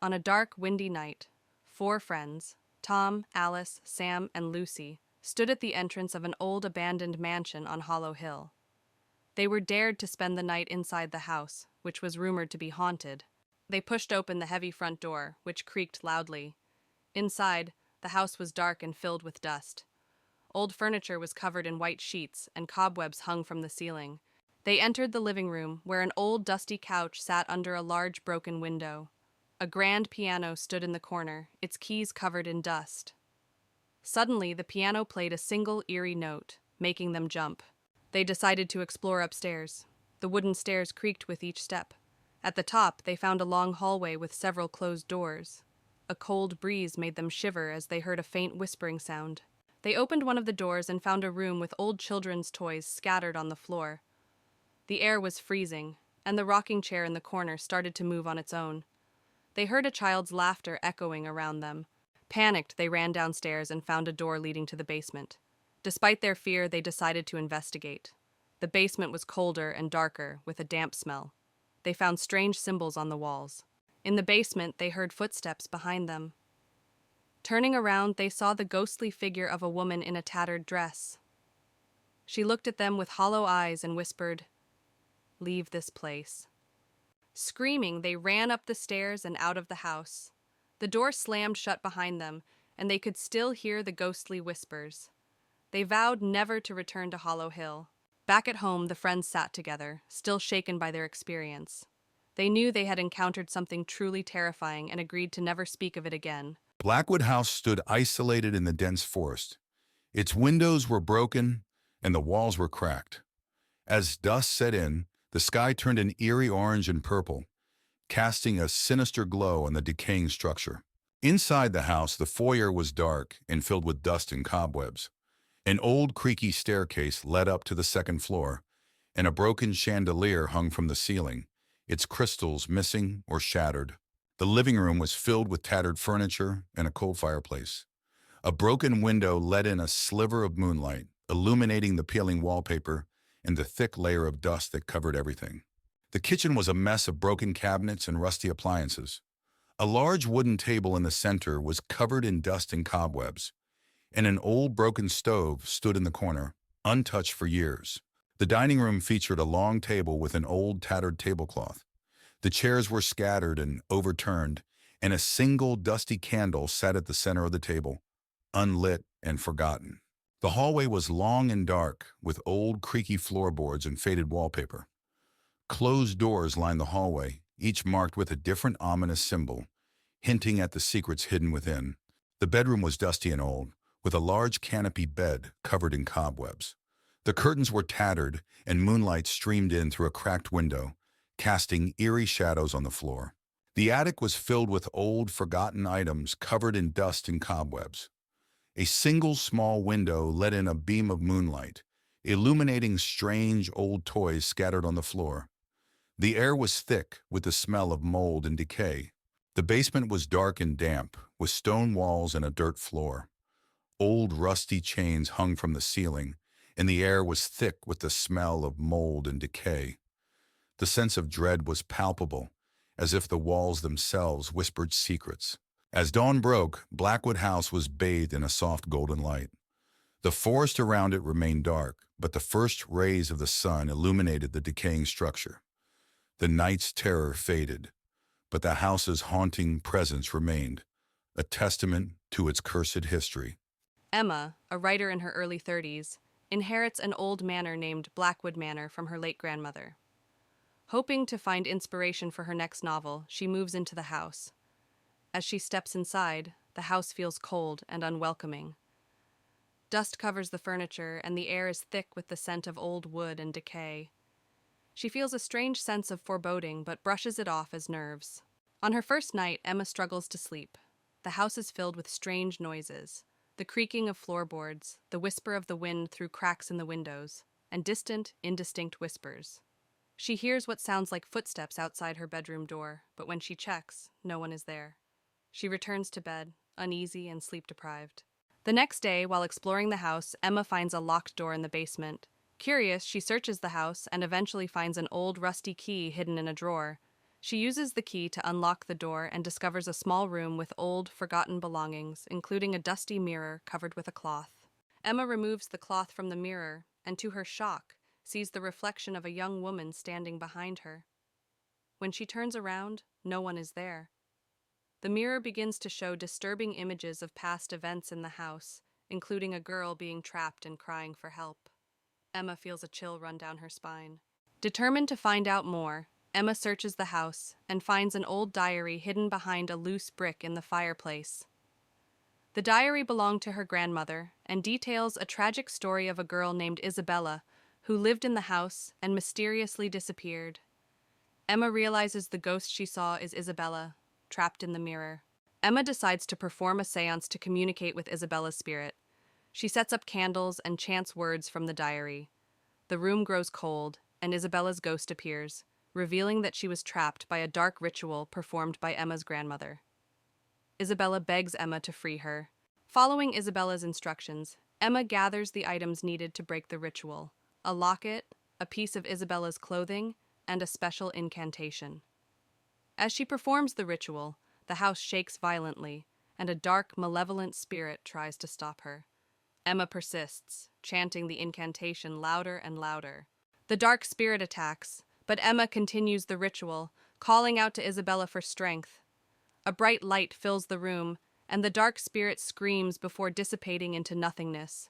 On a dark, windy night, 4 friends, Tom, Alice, Sam, and Lucy, stood at the entrance of an old abandoned mansion on Hollow Hill. They were dared to spend the night inside the house, which was rumored to be haunted. They pushed open the heavy front door, which creaked loudly. Inside, the house was dark and filled with dust. Old furniture was covered in white sheets, and cobwebs hung from the ceiling. They entered the living room, where an old dusty couch sat under a large broken window. A grand piano stood in the corner, its keys covered in dust. Suddenly, the piano played a single eerie note, making them jump. They decided to explore upstairs. The wooden stairs creaked with each step. At the top, they found a long hallway with several closed doors. A cold breeze made them shiver as they heard a faint whispering sound. They opened one of the doors and found a room with old children's toys scattered on the floor. The air was freezing, and the rocking chair in the corner started to move on its own. They heard a child's laughter echoing around them. Panicked, they ran downstairs and found a door leading to the basement. Despite their fear, they decided to investigate. The basement was colder and darker, with a damp smell. They found strange symbols on the walls. In the basement, they heard footsteps behind them. Turning around, they saw the ghostly figure of a woman in a tattered dress. She looked at them with hollow eyes and whispered, "Leave this place." Screaming, they ran up the stairs and out of the house. The door slammed shut behind them, and they could still hear the ghostly whispers. They vowed never to return to Hollow Hill. Back at home, the friends sat together, still shaken by their experience. They knew they had encountered something truly terrifying and agreed to never speak of it again. Blackwood House stood isolated in the dense forest. Its windows were broken and the walls were cracked. As dusk set in, the sky turned an eerie orange and purple, casting a sinister glow on the decaying structure. Inside the house, the foyer was dark and filled with dust and cobwebs. An old creaky staircase led up to the second floor, and a broken chandelier hung from the ceiling, its crystals missing or shattered. The living room was filled with tattered furniture and a cold fireplace. A broken window let in a sliver of moonlight, illuminating the peeling wallpaper and the thick layer of dust that covered everything. The kitchen was a mess of broken cabinets and rusty appliances. A large wooden table in the center was covered in dust and cobwebs, and an old broken stove stood in the corner, untouched for years. The dining room featured a long table with an old tattered tablecloth. The chairs were scattered and overturned, and a single dusty candle sat at the center of the table, unlit and forgotten. The hallway was long and dark, with old creaky floorboards and faded wallpaper. Closed doors lined the hallway, each marked with a different ominous symbol, hinting at the secrets hidden within. The bedroom was dusty and old, with a large canopy bed covered in cobwebs. The curtains were tattered, and moonlight streamed in through a cracked window, casting eerie shadows on the floor. The attic was filled with old, forgotten items covered in dust and cobwebs. A single small window let in a beam of moonlight, illuminating strange old toys scattered on the floor. The air was thick with the smell of mold and decay. The basement was dark and damp, with stone walls and a dirt floor. Old rusty chains hung from the ceiling, and the air was thick with the smell of mold and decay. The sense of dread was palpable, as if the walls themselves whispered secrets. As dawn broke, Blackwood House was bathed in a soft golden light. The forest around it remained dark, but the first rays of the sun illuminated the decaying structure. The night's terror faded, but the house's haunting presence remained, a testament to its cursed history. Emma, a writer in her early 30s, inherits an old manor named Blackwood Manor from her late grandmother. Hoping to find inspiration for her next novel, she moves into the house. As she steps inside, the house feels cold and unwelcoming. Dust covers the furniture, and the air is thick with the scent of old wood and decay. She feels a strange sense of foreboding, but brushes it off as nerves. On her first night, Emma struggles to sleep. The house is filled with strange noises. The creaking of floorboards, the whisper of the wind through cracks in the windows, and distant, indistinct whispers. She hears what sounds like footsteps outside her bedroom door, but when she checks, no one is there. She returns to bed, uneasy and sleep-deprived. The next day, while exploring the house, Emma finds a locked door in the basement. Curious, she searches the house and eventually finds an old rusty key hidden in a drawer. She uses the key to unlock the door and discovers a small room with old, forgotten belongings, including a dusty mirror covered with a cloth. Emma removes the cloth from the mirror and, to her shock, sees the reflection of a young woman standing behind her. When she turns around, no one is there. The mirror begins to show disturbing images of past events in the house, including a girl being trapped and crying for help. Emma feels a chill run down her spine. Determined to find out more, Emma searches the house and finds an old diary hidden behind a loose brick in the fireplace. The diary belonged to her grandmother and details a tragic story of a girl named Isabella who lived in the house and mysteriously disappeared. Emma realizes the ghost she saw is Isabella, trapped in the mirror. Emma decides to perform a seance to communicate with Isabella's spirit. She sets up candles and chants words from the diary. The room grows cold, and Isabella's ghost appears, revealing that she was trapped by a dark ritual performed by Emma's grandmother. Isabella begs Emma to free her. Following Isabella's instructions, Emma gathers the items needed to break the ritual: a locket, a piece of Isabella's clothing, and a special incantation. As she performs the ritual, the house shakes violently, and a dark, malevolent spirit tries to stop her. Emma persists, chanting the incantation louder and louder. The dark spirit attacks, but Emma continues the ritual, calling out to Isabella for strength. A bright light fills the room, and the dark spirit screams before dissipating into nothingness.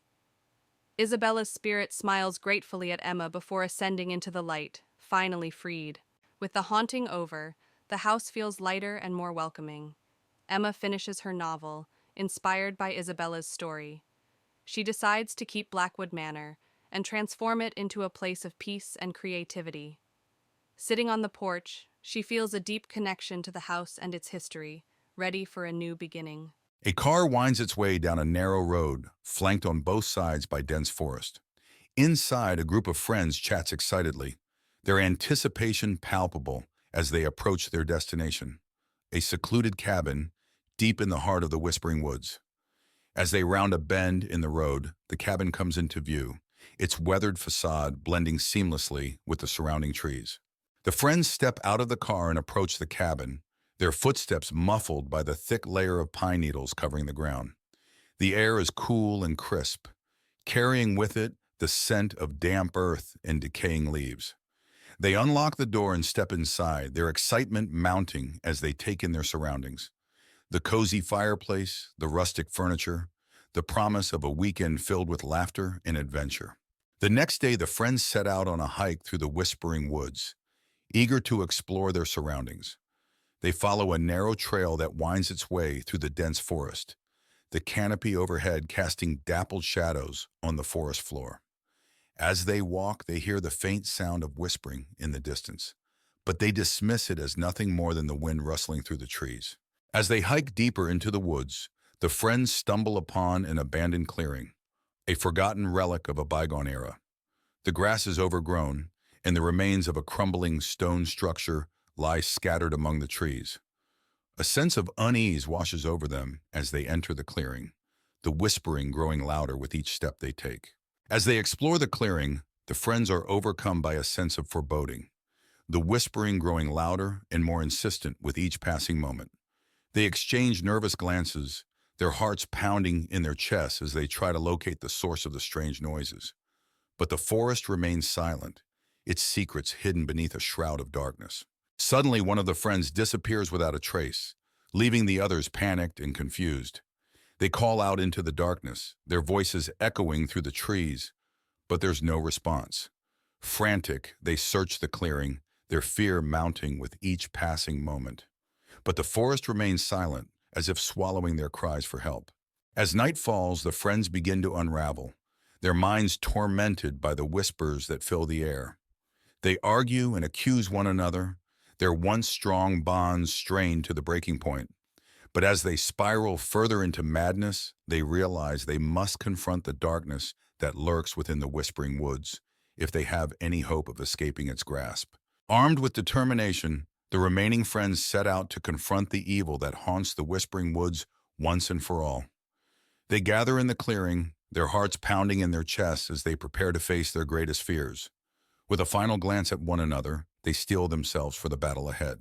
Isabella's spirit smiles gratefully at Emma before ascending into the light, finally freed. With the haunting over, the house feels lighter and more welcoming. Emma finishes her novel, inspired by Isabella's story. She decides to keep Blackwood Manor and transform it into a place of peace and creativity. Sitting on the porch, she feels a deep connection to the house and its history, ready for a new beginning. A car winds its way down a narrow road, flanked on both sides by dense forest. Inside, a group of friends chats excitedly, their anticipation palpable as they approach their destination, a secluded cabin deep in the heart of the Whispering Woods. As they round a bend in the road, the cabin comes into view, its weathered facade blending seamlessly with the surrounding trees. The friends step out of the car and approach the cabin, their footsteps muffled by the thick layer of pine needles covering the ground. The air is cool and crisp, carrying with it the scent of damp earth and decaying leaves. They unlock the door and step inside, their excitement mounting as they take in their surroundings. The cozy fireplace, the rustic furniture, the promise of a weekend filled with laughter and adventure. The next day, the friends set out on a hike through the Whispering Woods, eager to explore their surroundings. They follow a narrow trail that winds its way through the dense forest, the canopy overhead casting dappled shadows on the forest floor. As they walk, they hear the faint sound of whispering in the distance, but they dismiss it as nothing more than the wind rustling through the trees. As they hike deeper into the woods, the friends stumble upon an abandoned clearing, a forgotten relic of a bygone era. The grass is overgrown, and the remains of a crumbling stone structure lie scattered among the trees. A sense of unease washes over them as they enter the clearing, the whispering growing louder with each step they take. As they explore the clearing, the friends are overcome by a sense of foreboding, the whispering growing louder and more insistent with each passing moment. They exchange nervous glances, their hearts pounding in their chests as they try to locate the source of the strange noises. But the forest remains silent, its secrets hidden beneath a shroud of darkness. Suddenly, one of the friends disappears without a trace, leaving the others panicked and confused. They call out into the darkness, their voices echoing through the trees, but there's no response. Frantic, they search the clearing, their fear mounting with each passing moment. But the forest remains silent, as if swallowing their cries for help. As night falls, the friends begin to unravel, their minds tormented by the whispers that fill the air. They argue and accuse one another, their once strong bonds strained to the breaking point. But as they spiral further into madness, they realize they must confront the darkness that lurks within the Whispering Woods if they have any hope of escaping its grasp. Armed with determination, the remaining friends set out to confront the evil that haunts the Whispering Woods once and for all. They gather in the clearing, their hearts pounding in their chests as they prepare to face their greatest fears. With a final glance at one another, they steel themselves for the battle ahead.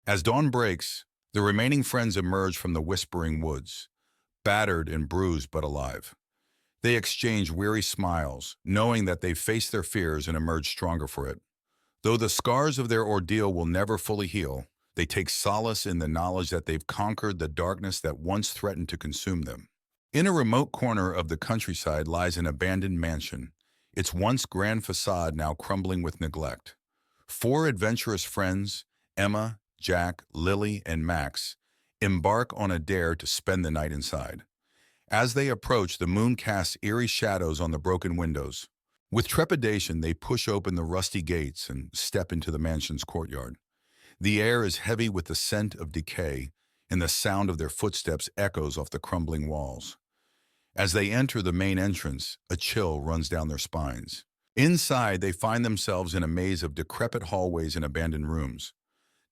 As dawn breaks, the remaining friends emerge from the Whispering Woods, battered and bruised but alive. They exchange weary smiles, knowing that they've faced their fears and emerged stronger for it. Though the scars of their ordeal will never fully heal, they take solace in the knowledge that they've conquered the darkness that once threatened to consume them. In a remote corner of the countryside lies an abandoned mansion, its once grand facade now crumbling with neglect. 4 adventurous friends, Emma, Jack, Lily, and Max, embark on a dare to spend the night inside. As they approach, the moon casts eerie shadows on the broken windows. With trepidation, they push open the rusty gates and step into the mansion's courtyard. The air is heavy with the scent of decay, and the sound of their footsteps echoes off the crumbling walls. As they enter the main entrance, a chill runs down their spines. Inside, they find themselves in a maze of decrepit hallways and abandoned rooms.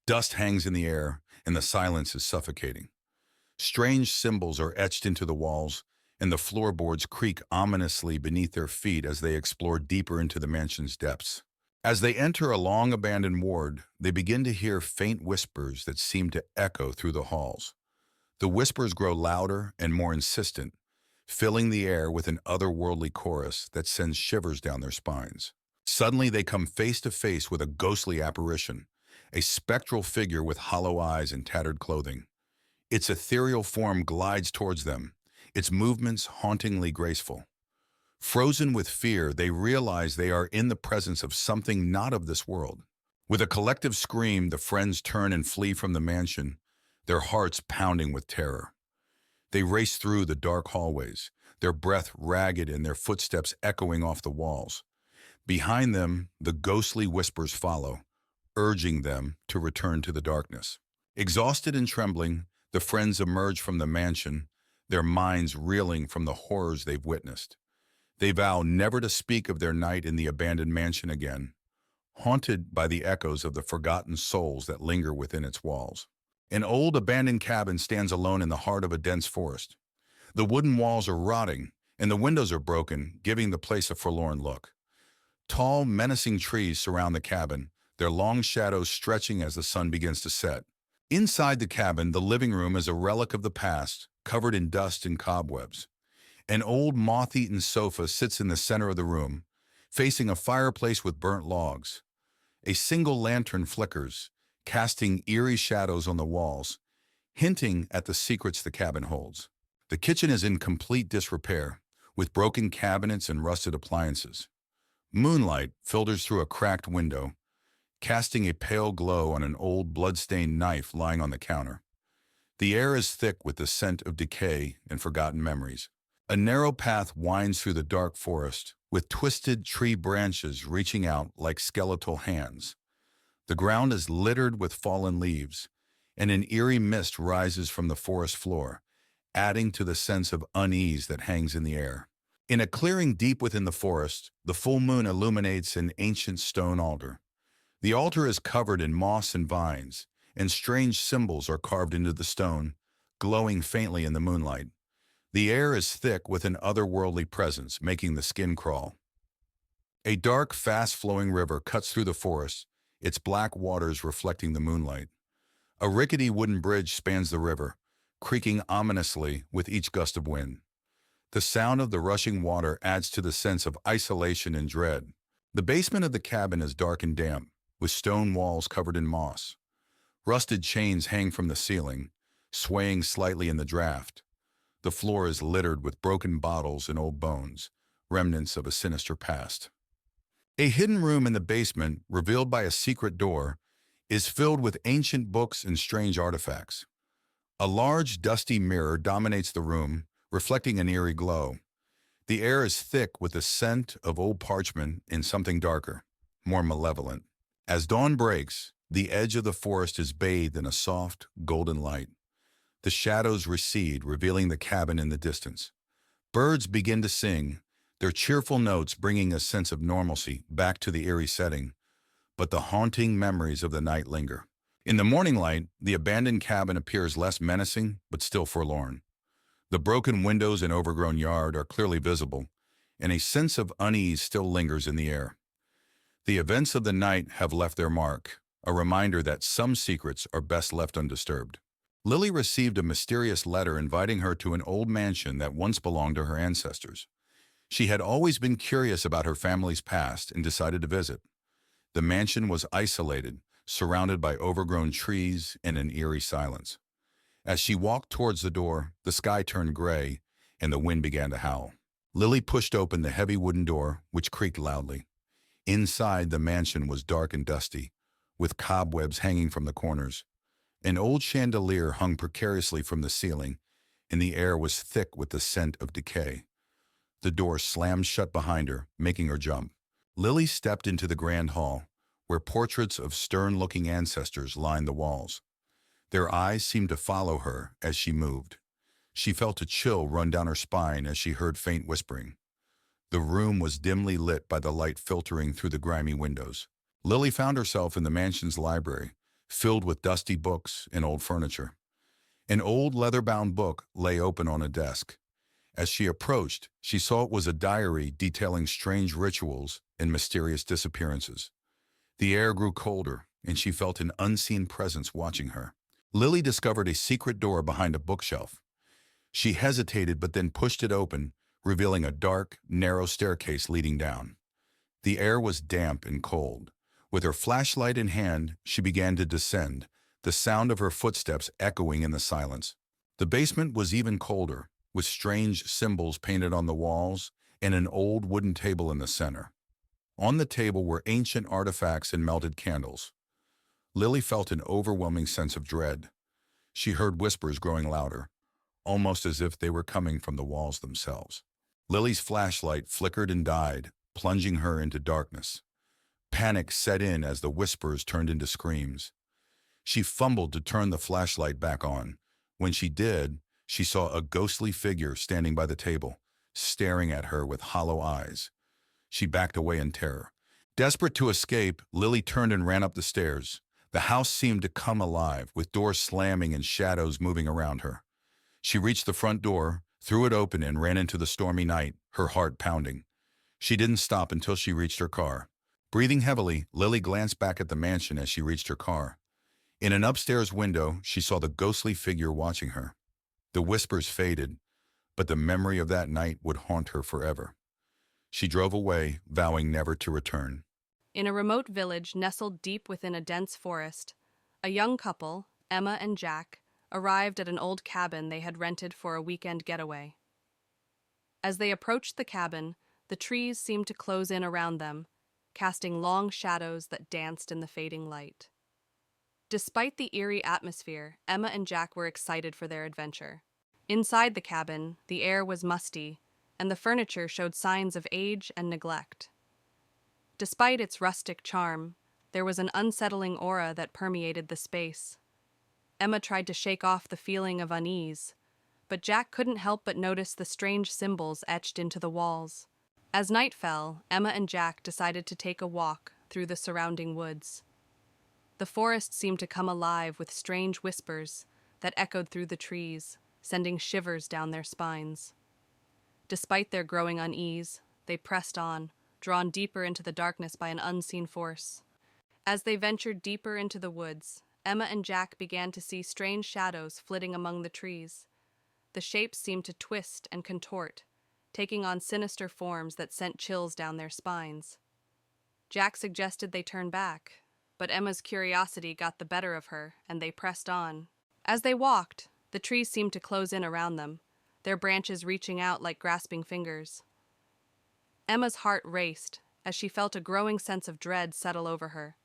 Dust hangs in the air, and the silence is suffocating. Strange symbols are etched into the walls, and the floorboards creak ominously beneath their feet as they explore deeper into the mansion's depths. As they enter a long-abandoned ward, they begin to hear faint whispers that seem to echo through the halls. The whispers grow louder and more insistent, filling the air with an otherworldly chorus that sends shivers down their spines. Suddenly, they come face to face with a ghostly apparition, a spectral figure with hollow eyes and tattered clothing. Its ethereal form glides towards them, its movements hauntingly graceful. Frozen with fear, they realize they are in the presence of something not of this world. With a collective scream, the friends turn and flee from the mansion, their hearts pounding with terror. They race through the dark hallways, their breath ragged and their footsteps echoing off the walls. Behind them, the ghostly whispers follow, urging them to return to the darkness. Exhausted and trembling, the friends emerge from the mansion, their minds reeling from the horrors they've witnessed. They vow never to speak of their night in the abandoned mansion again, haunted by the echoes of the forgotten souls that linger within its walls. An old abandoned cabin stands alone in the heart of a dense forest. The wooden walls are rotting, and the windows are broken, giving the place a forlorn look. Tall, menacing trees surround the cabin, their long shadows stretching as the sun begins to set. Inside the cabin, the living room is a relic of the past, covered in dust and cobwebs. An old moth-eaten sofa sits in the center of the room, facing a fireplace with burnt logs. A single lantern flickers, casting eerie shadows on the walls, hinting at the secrets the cabin holds. The kitchen is in complete disrepair, with broken cabinets and rusted appliances. Moonlight filters through a cracked window, casting a pale glow on an old blood-stained knife lying on the counter. The air is thick with the scent of decay and forgotten memories. A narrow path winds through the dark forest, with twisted tree branches reaching out like skeletal hands. The ground is littered with fallen leaves, and an eerie mist rises from the forest floor, adding to the sense of unease that hangs in the air. In a clearing deep within the forest, the full moon illuminates an ancient stone altar. The altar is covered in moss and vines, and strange symbols are carved into the stone, glowing faintly in the moonlight. The air is thick with an otherworldly presence, making the skin crawl. A dark, fast-flowing river cuts through the forest, its black waters reflecting the moonlight. A rickety wooden bridge spans the river, creaking ominously with each gust of wind. The sound of the rushing water adds to the sense of isolation and dread. The basement of the cabin is dark and damp, with stone walls covered in moss. Rusted chains hang from the ceiling, swaying slightly in the draft. The floor is littered with broken bottles and old bones, remnants of a sinister past. A hidden room in the basement, revealed by a secret door, is filled with ancient books and strange artifacts. A large, dusty mirror dominates the room, reflecting an eerie glow. The air is thick with the scent of old parchment and something darker, more malevolent. As dawn breaks, the edge of the forest is bathed in a soft, golden light. The shadows recede, revealing the cabin in the distance. Birds begin to sing, their cheerful notes bringing a sense of normalcy back to the eerie setting, but the haunting memories of the night linger. In the morning light, the abandoned cabin appears less menacing, but still forlorn. The broken windows and overgrown yard are clearly visible, and a sense of unease still lingers in the air. The events of the night have left their mark, a reminder that some secrets are best left undisturbed. Lily received a mysterious letter inviting her to an old mansion that once belonged to her ancestors. She had always been curious about her family's past and decided to visit. The mansion was isolated, surrounded by overgrown trees and an eerie silence. As she walked towards the door, the sky turned gray and the wind began to howl. Lily pushed open the heavy wooden door, which creaked loudly. Inside, the mansion was dark and dusty, with cobwebs hanging from the corners. An old chandelier hung precariously from the ceiling, and the air was thick with the scent of decay. The door slammed shut behind her, making her jump. Lily stepped into the grand hall, where portraits of stern-looking ancestors lined the walls. Their eyes seemed to follow her as she moved. She felt a chill run down her spine as she heard faint whispering. The room was dimly lit by the light filtering through the grimy windows. Lily found herself in the mansion's library, filled with dusty books and old furniture. An old leather-bound book lay open on a desk. As she approached, she saw it was a diary detailing strange rituals and mysterious disappearances. The air grew colder, and she felt an unseen presence watching her. Lily discovered a secret door behind a bookshelf. She hesitated but then pushed it open, revealing a dark, narrow staircase leading down. The air was damp and cold. With her flashlight in hand, she began to descend, the sound of her footsteps echoing in the silence. The basement was even colder, with strange symbols painted on the walls and an old wooden table in the center. On the table were ancient artifacts and melted candles. Lily felt an overwhelming sense of dread. She heard whispers growing louder, almost as if they were coming from the walls themselves. Lily's flashlight flickered and died, plunging her into darkness. Panic set in as the whispers turned into screams. She fumbled to turn the flashlight back on. When she did, she saw a ghostly figure standing by the table, staring at her with hollow eyes. She backed away in terror. Desperate to escape, Lily turned and ran up the stairs. The house seemed to come alive, with doors slamming and shadows moving around her. She reached the front door, threw it open, and ran into the stormy night, her heart pounding. She didn't stop until she reached her car. Breathing heavily, Lily glanced back at the mansion as she reached her car. In an upstairs window, she saw the ghostly figure watching her. The whispers faded, but the memory of that night would haunt her forever. She drove away, vowing never to return. In a remote village nestled deep within a dense forest, a young couple, Emma and Jack, arrived at an old cabin they had rented for a weekend getaway. As they approached the cabin, the trees seemed to close in around them, casting long shadows that danced in the fading light. Despite the eerie atmosphere, Emma and Jack were excited for their adventure. Inside the cabin, the air was musty, and the furniture showed signs of age and neglect. Despite its rustic charm, there was an unsettling aura that permeated the space. Emma tried to shake off the feeling of unease, but Jack couldn't help but notice the strange symbols etched into the walls. As night fell, Emma and Jack decided to take a walk through the surrounding woods. The forest seemed to come alive with strange whispers that echoed through the trees, sending shivers down their spines. Despite their growing unease, they pressed on, drawn deeper into the darkness by an unseen force. As they ventured deeper into the woods, Emma and Jack began to see strange shadows flitting among the trees. The shapes seemed to twist and contort, taking on sinister forms that sent chills down their spines. Jack suggested they turn back, but Emma's curiosity got the better of her, and they pressed on. As they walked, the trees seemed to close in around them, their branches reaching out like grasping fingers. Emma's heart raced as she felt a growing sense of dread settle over her.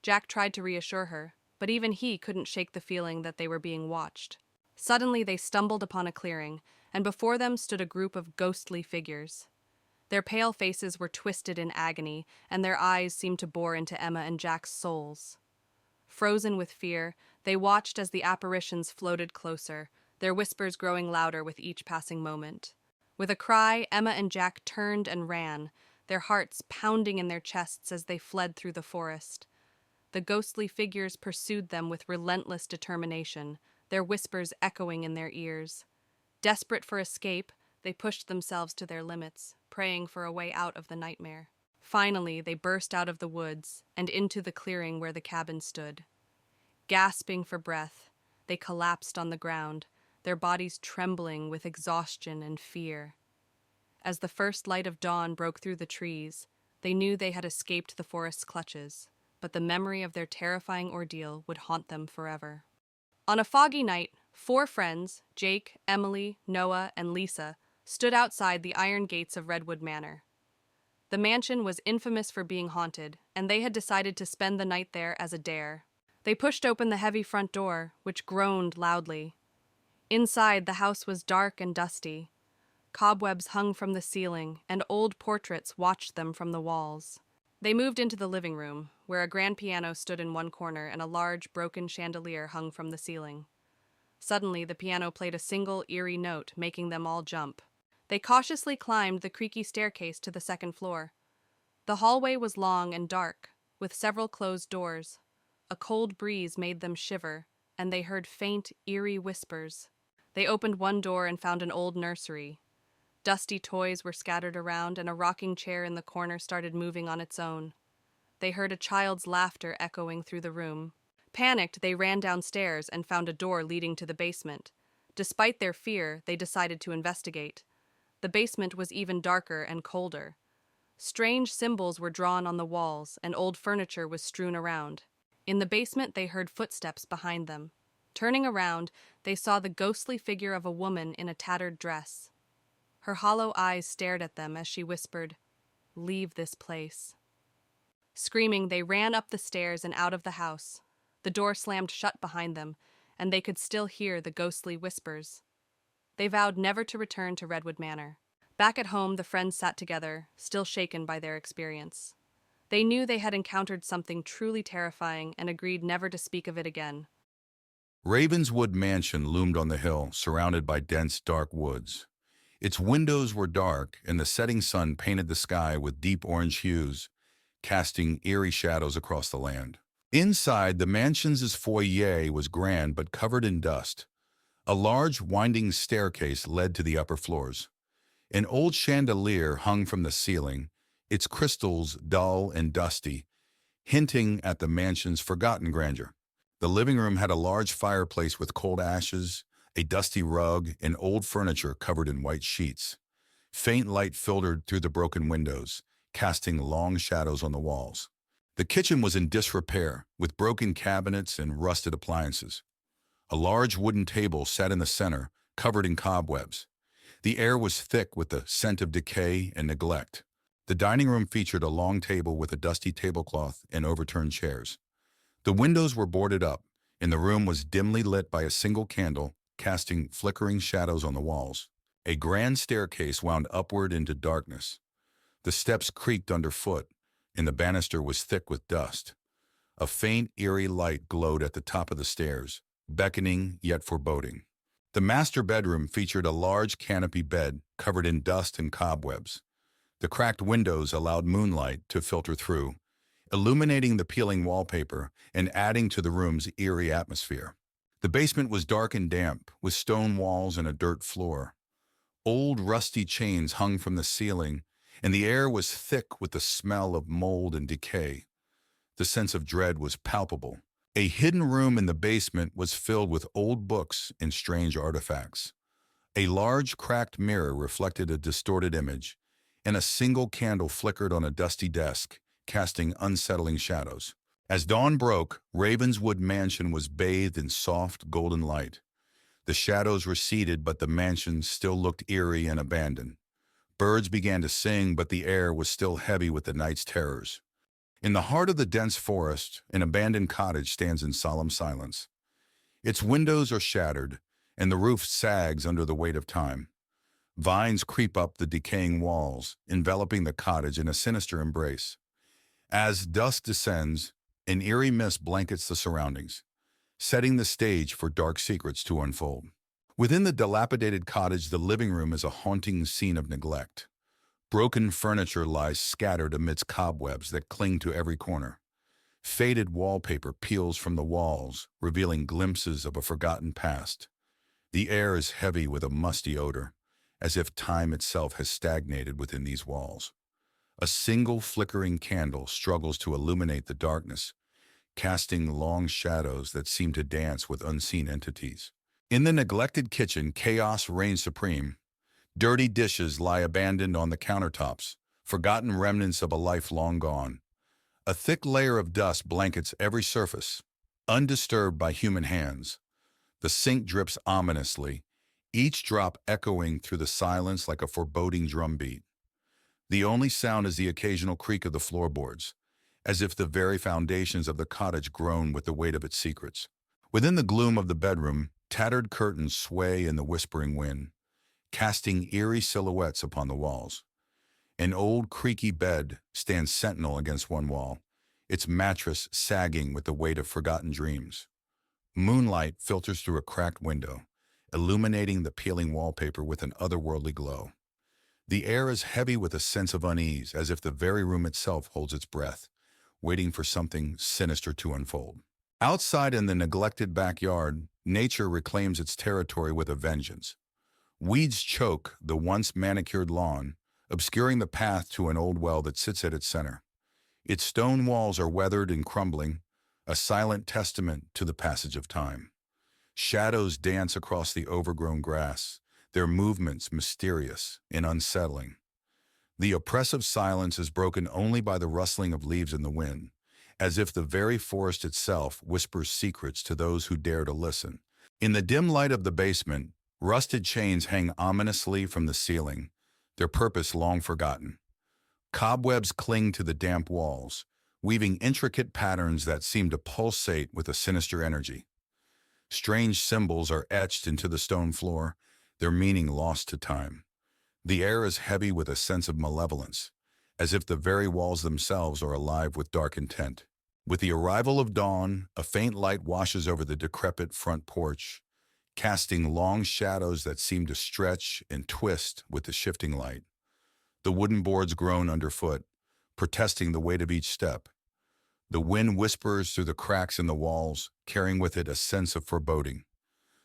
Jack tried to reassure her, but even he couldn't shake the feeling that they were being watched. Suddenly they stumbled upon a clearing, and before them stood a group of ghostly figures. Their pale faces were twisted in agony, and their eyes seemed to bore into Emma and Jack's souls. Frozen with fear, they watched as the apparitions floated closer, their whispers growing louder with each passing moment. With a cry, Emma and Jack turned and ran, their hearts pounding in their chests as they fled through the forest. The ghostly figures pursued them with relentless determination, their whispers echoing in their ears. Desperate for escape, they pushed themselves to their limits, praying for a way out of the nightmare. Finally, they burst out of the woods and into the clearing where the cabin stood. Gasping for breath, they collapsed on the ground, their bodies trembling with exhaustion and fear. As the first light of dawn broke through the trees, they knew they had escaped the forest's clutches, but the memory of their terrifying ordeal would haunt them forever. On a foggy night, 4 friends, Jake, Emily, Noah, and Lisa, stood outside the iron gates of Redwood Manor. The mansion was infamous for being haunted, and they had decided to spend the night there as a dare. They pushed open the heavy front door, which groaned loudly. Inside, the house was dark and dusty. Cobwebs hung from the ceiling, and old portraits watched them from the walls. They moved into the living room, where a grand piano stood in one corner and a large, broken chandelier hung from the ceiling. Suddenly, the piano played a single, eerie note, making them all jump. They cautiously climbed the creaky staircase to the second floor. The hallway was long and dark, with several closed doors. A cold breeze made them shiver, and they heard faint, eerie whispers. They opened one door and found an old nursery. Dusty toys were scattered around, and a rocking chair in the corner started moving on its own. They heard a child's laughter echoing through the room. Panicked, they ran downstairs and found a door leading to the basement. Despite their fear, they decided to investigate. The basement was even darker and colder. Strange symbols were drawn on the walls, and old furniture was strewn around. In the basement, they heard footsteps behind them. Turning around, they saw the ghostly figure of a woman in a tattered dress. Her hollow eyes stared at them as she whispered, "Leave this place." Screaming, they ran up the stairs and out of the house. The door slammed shut behind them, and they could still hear the ghostly whispers. They vowed never to return to Redwood Manor. Back at home, the friends sat together, still shaken by their experience. They knew they had encountered something truly terrifying and agreed never to speak of it again. Ravenswood Mansion loomed on the hill, surrounded by dense, dark woods. Its windows were dark, and the setting sun painted the sky with deep orange hues, casting eerie shadows across the land. Inside, the mansion's foyer was grand but covered in dust. A large, winding staircase led to the upper floors. An old chandelier hung from the ceiling, its crystals dull and dusty, hinting at the mansion's forgotten grandeur. The living room had a large fireplace with cold ashes, a dusty rug, and old furniture covered in white sheets. Faint light filtered through the broken windows, casting long shadows on the walls. The kitchen was in disrepair, with broken cabinets and rusted appliances. A large wooden table sat in the center, covered in cobwebs. The air was thick with the scent of decay and neglect. The dining room featured a long table with a dusty tablecloth and overturned chairs. The windows were boarded up, and the room was dimly lit by a single candle, casting flickering shadows on the walls. A grand staircase wound upward into darkness. The steps creaked underfoot, and the banister was thick with dust. A faint, eerie light glowed at the top of the stairs, beckoning yet foreboding. The master bedroom featured a large canopy bed covered in dust and cobwebs. The cracked windows allowed moonlight to filter through, illuminating the peeling wallpaper and adding to the room's eerie atmosphere. The basement was dark and damp, with stone walls and a dirt floor. Old rusty chains hung from the ceiling, and the air was thick with the smell of mold and decay. The sense of dread was palpable. A hidden room in the basement was filled with old books and strange artifacts. A large cracked mirror reflected a distorted image, and a single candle flickered on a dusty desk, casting unsettling shadows. As dawn broke, Ravenswood Mansion was bathed in soft, golden light. The shadows receded, but the mansion still looked eerie and abandoned. Birds began to sing, but the air was still heavy with the night's terrors. In the heart of the dense forest, an abandoned cottage stands in solemn silence. Its windows are shattered, and the roof sags under the weight of time. Vines creep up the decaying walls, enveloping the cottage in a sinister embrace. As dusk descends, an eerie mist blankets the surroundings, setting the stage for dark secrets to unfold. Within the dilapidated cottage, the living room is a haunting scene of neglect. Broken furniture lies scattered amidst cobwebs that cling to every corner. Faded wallpaper peels from the walls, revealing glimpses of a forgotten past. The air is heavy with a musty odor, as if time itself has stagnated within these walls. A single flickering candle struggles to illuminate the darkness, casting long shadows that seem to dance with unseen entities. In the neglected kitchen, chaos reigns supreme. Dirty dishes lie abandoned on the countertops, forgotten remnants of a life long gone. A thick layer of dust blankets every surface, undisturbed by human hands. The sink drips ominously, each drop echoing through the silence like a foreboding drumbeat. The only sound is the occasional creak of the floorboards, as if the very foundations of the cottage groan with the weight of its secrets. Within the gloom of the bedroom, tattered curtains sway in the whispering wind, casting eerie silhouettes upon the walls. An old, creaky bed stands sentinel against one wall, its mattress sagging with the weight of forgotten dreams. Moonlight filters through a cracked window, illuminating the peeling wallpaper with an otherworldly glow. The air is heavy with a sense of unease, as if the very room itself holds its breath, waiting for something sinister to unfold. Outside in the neglected backyard, nature reclaims its territory with a vengeance. Weeds choke the once manicured lawn, obscuring the path to an old well that sits at its center. Its stone walls are weathered and crumbling, a silent testament to the passage of time. Shadows dance across the overgrown grass, their movements mysterious and unsettling. The oppressive silence is broken only by the rustling of leaves in the wind, as if the very forest itself whispers secrets to those who dare to listen. In the dim light of the basement, Rusted chains hang ominously from the ceiling, their purpose long forgotten. Cobwebs cling to the damp walls, weaving intricate patterns that seem to pulsate with a sinister energy. Strange symbols are etched into the stone floor, their meaning lost to time. The air is heavy with a sense of malevolence, as if the very walls themselves are alive with dark intent. With the arrival of dawn, a faint light washes over the decrepit front porch, casting long shadows that seem to stretch and twist with the shifting light. The wooden boards groan underfoot, protesting the weight of each step. The wind whispers through the cracks in the walls, carrying with it a sense of foreboding.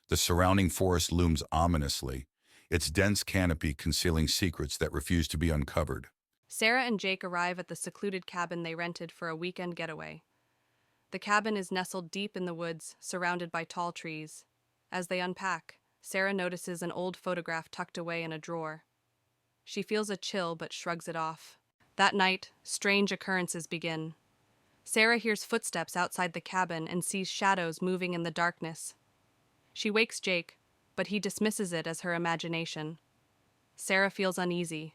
The surrounding forest looms ominously, its dense canopy concealing secrets that refuse to be uncovered. Sarah and Jake arrive at the secluded cabin they rented for a weekend getaway. The cabin is nestled deep in the woods, surrounded by tall trees. As they unpack, Sarah notices an old photograph tucked away in a drawer. She feels a chill but shrugs it off. That night, strange occurrences begin. Sarah hears footsteps outside the cabin and sees shadows moving in the darkness. She wakes Jake, but he dismisses it as her imagination. Sarah feels uneasy,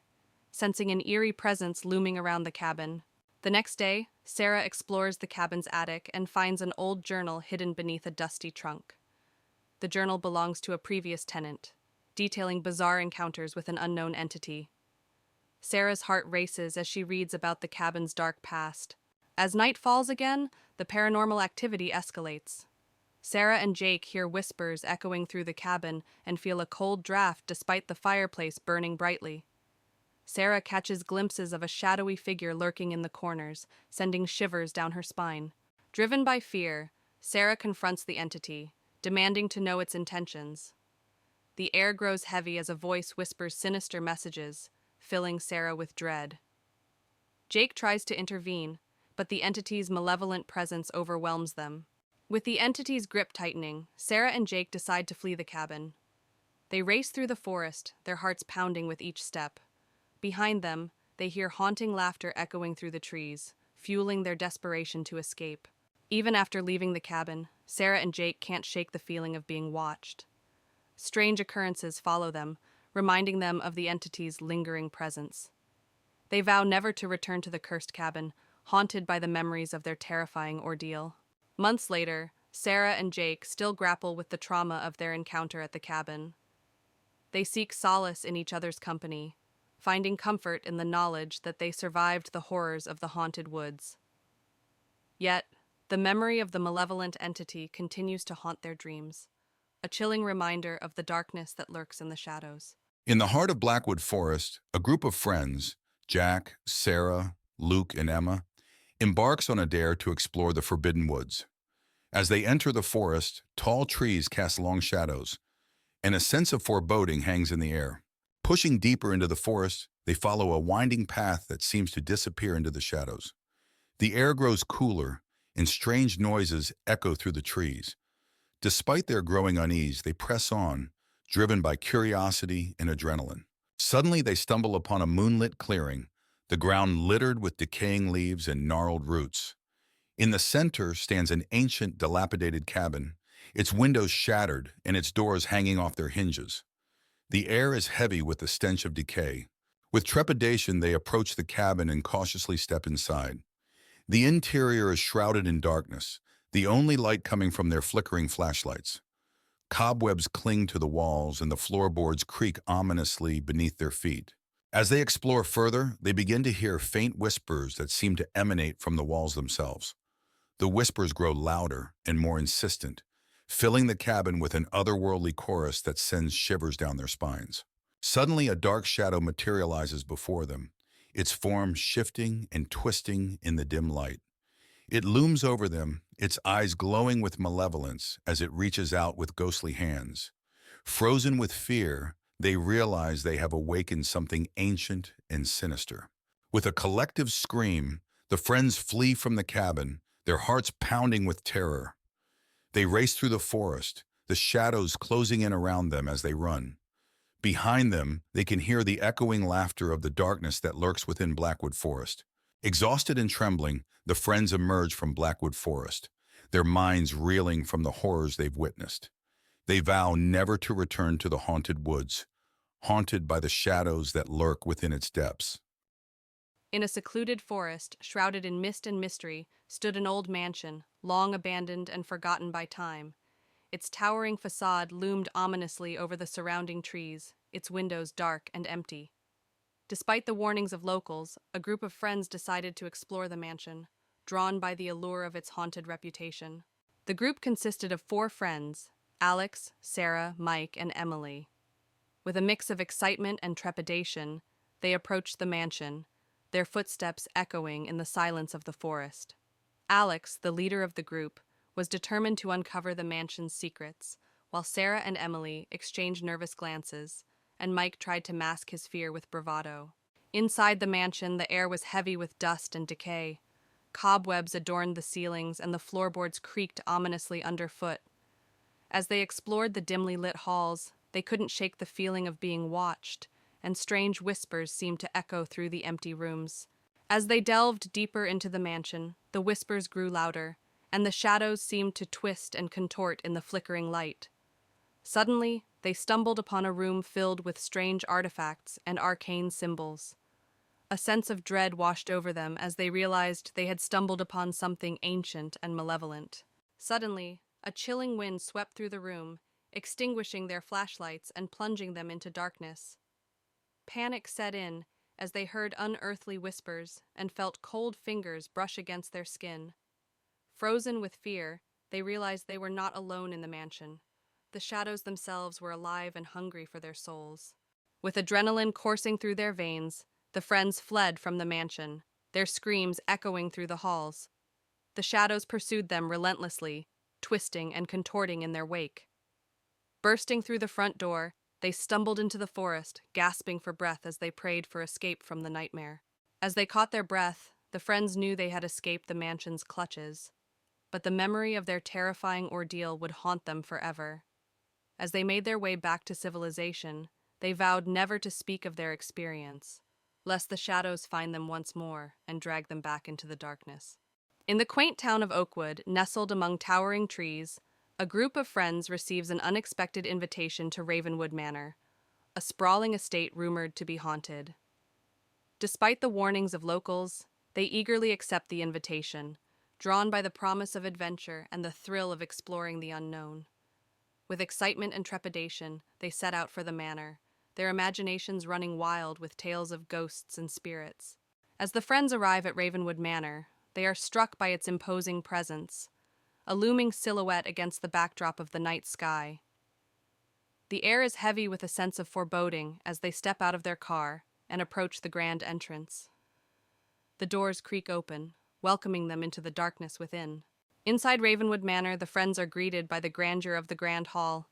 sensing an eerie presence looming around the cabin. The next day, Sarah explores the cabin's attic and finds an old journal hidden beneath a dusty trunk. The journal belongs to a previous tenant, detailing bizarre encounters with an unknown entity. Sarah's heart races as she reads about the cabin's dark past. As night falls again, the paranormal activity escalates. Sarah and Jake hear whispers echoing through the cabin and feel a cold draft despite the fireplace burning brightly. Sarah catches glimpses of a shadowy figure lurking in the corners, sending shivers down her spine. Driven by fear, Sarah confronts the entity, demanding to know its intentions. The air grows heavy as a voice whispers sinister messages, filling Sarah with dread. Jake tries to intervene, but the entity's malevolent presence overwhelms them. With the entity's grip tightening, Sarah and Jake decide to flee the cabin. They race through the forest, their hearts pounding with each step. Behind them, they hear haunting laughter echoing through the trees, fueling their desperation to escape. Even after leaving the cabin, Sarah and Jake can't shake the feeling of being watched. Strange occurrences follow them, reminding them of the entity's lingering presence. They vow never to return to the cursed cabin, haunted by the memories of their terrifying ordeal. Months later, Sarah and Jake still grapple with the trauma of their encounter at the cabin. They seek solace in each other's company, finding comfort in the knowledge that they survived the horrors of the haunted woods. Yet, the memory of the malevolent entity continues to haunt their dreams, a chilling reminder of the darkness that lurks in the shadows. In the heart of Blackwood Forest, a group of friends, Jack, Sarah, Luke, and Emma, embarks on a dare to explore the forbidden woods. As they enter the forest, tall trees cast long shadows, and a sense of foreboding hangs in the air. Pushing deeper into the forest, they follow a winding path that seems to disappear into the shadows. The air grows cooler, and strange noises echo through the trees. Despite their growing unease, they press on, driven by curiosity and adrenaline. Suddenly, they stumble upon a moonlit clearing, the ground littered with decaying leaves and gnarled roots. In the center stands an ancient, dilapidated cabin, its windows shattered and its doors hanging off their hinges. The air is heavy with the stench of decay. With trepidation, they approach the cabin and cautiously step inside. The interior is shrouded in darkness, the only light coming from their flickering flashlights. Cobwebs cling to the walls and the floorboards creak ominously beneath their feet. As they explore further, they begin to hear faint whispers that seem to emanate from the walls themselves. The whispers grow louder and more insistent, filling the cabin with an otherworldly chorus that sends shivers down their spines. Suddenly, a dark shadow materializes before them, its form shifting and twisting in the dim light. It looms over them, its eyes glowing with malevolence as it reaches out with ghostly hands. Frozen with fear, they realize they have awakened something ancient and sinister. With a collective scream, the friends flee from the cabin, their hearts pounding with terror. They race through the forest, the shadows closing in around them as they run. Behind them, they can hear the echoing laughter of the darkness that lurks within Blackwood Forest. Exhausted and trembling, the friends emerge from Blackwood Forest, their minds reeling from the horrors they've witnessed. They vow never to return to the haunted woods, haunted by the shadows that lurk within its depths. In a secluded forest, shrouded in mist and mystery, stood an old mansion, long abandoned and forgotten by time. Its towering facade loomed ominously over the surrounding trees, its windows dark and empty. Despite the warnings of locals, a group of friends decided to explore the mansion, drawn by the allure of its haunted reputation. The group consisted of 4 friends: Alex, Sarah, Mike, and Emily. With a mix of excitement and trepidation, they approached the mansion, their footsteps echoing in the silence of the forest. Alex, the leader of the group, was determined to uncover the mansion's secrets, while Sarah and Emily exchanged nervous glances, and Mike tried to mask his fear with bravado. Inside the mansion, the air was heavy with dust and decay. Cobwebs adorned the ceilings, and the floorboards creaked ominously underfoot. As they explored the dimly lit halls, they couldn't shake the feeling of being watched, and strange whispers seemed to echo through the empty rooms. As they delved deeper into the mansion, the whispers grew louder, and the shadows seemed to twist and contort in the flickering light. Suddenly, they stumbled upon a room filled with strange artifacts and arcane symbols. A sense of dread washed over them as they realized they had stumbled upon something ancient and malevolent. Suddenly, a chilling wind swept through the room, extinguishing their flashlights and plunging them into darkness. Panic set in as they heard unearthly whispers and felt cold fingers brush against their skin. Frozen with fear, they realized they were not alone in the mansion. The shadows themselves were alive and hungry for their souls. With adrenaline coursing through their veins, the friends fled from the mansion, their screams echoing through the halls. The shadows pursued them relentlessly, twisting and contorting in their wake. Bursting through the front door, they stumbled into the forest, gasping for breath as they prayed for escape from the nightmare. As they caught their breath, the friends knew they had escaped the mansion's clutches, but the memory of their terrifying ordeal would haunt them forever. As they made their way back to civilization, they vowed never to speak of their experience, lest the shadows find them once more and drag them back into the darkness. In the quaint town of Oakwood, nestled among towering trees, a group of friends receives an unexpected invitation to Ravenwood Manor, a sprawling estate rumored to be haunted. Despite the warnings of locals, they eagerly accept the invitation, drawn by the promise of adventure and the thrill of exploring the unknown. With excitement and trepidation, they set out for the manor, their imaginations running wild with tales of ghosts and spirits. As the friends arrive at Ravenwood Manor, they are struck by its imposing presence, a looming silhouette against the backdrop of the night sky. The air is heavy with a sense of foreboding as they step out of their car and approach the grand entrance. The doors creak open, welcoming them into the darkness within. Inside Ravenwood Manor, the friends are greeted by the grandeur of the Grand Hall,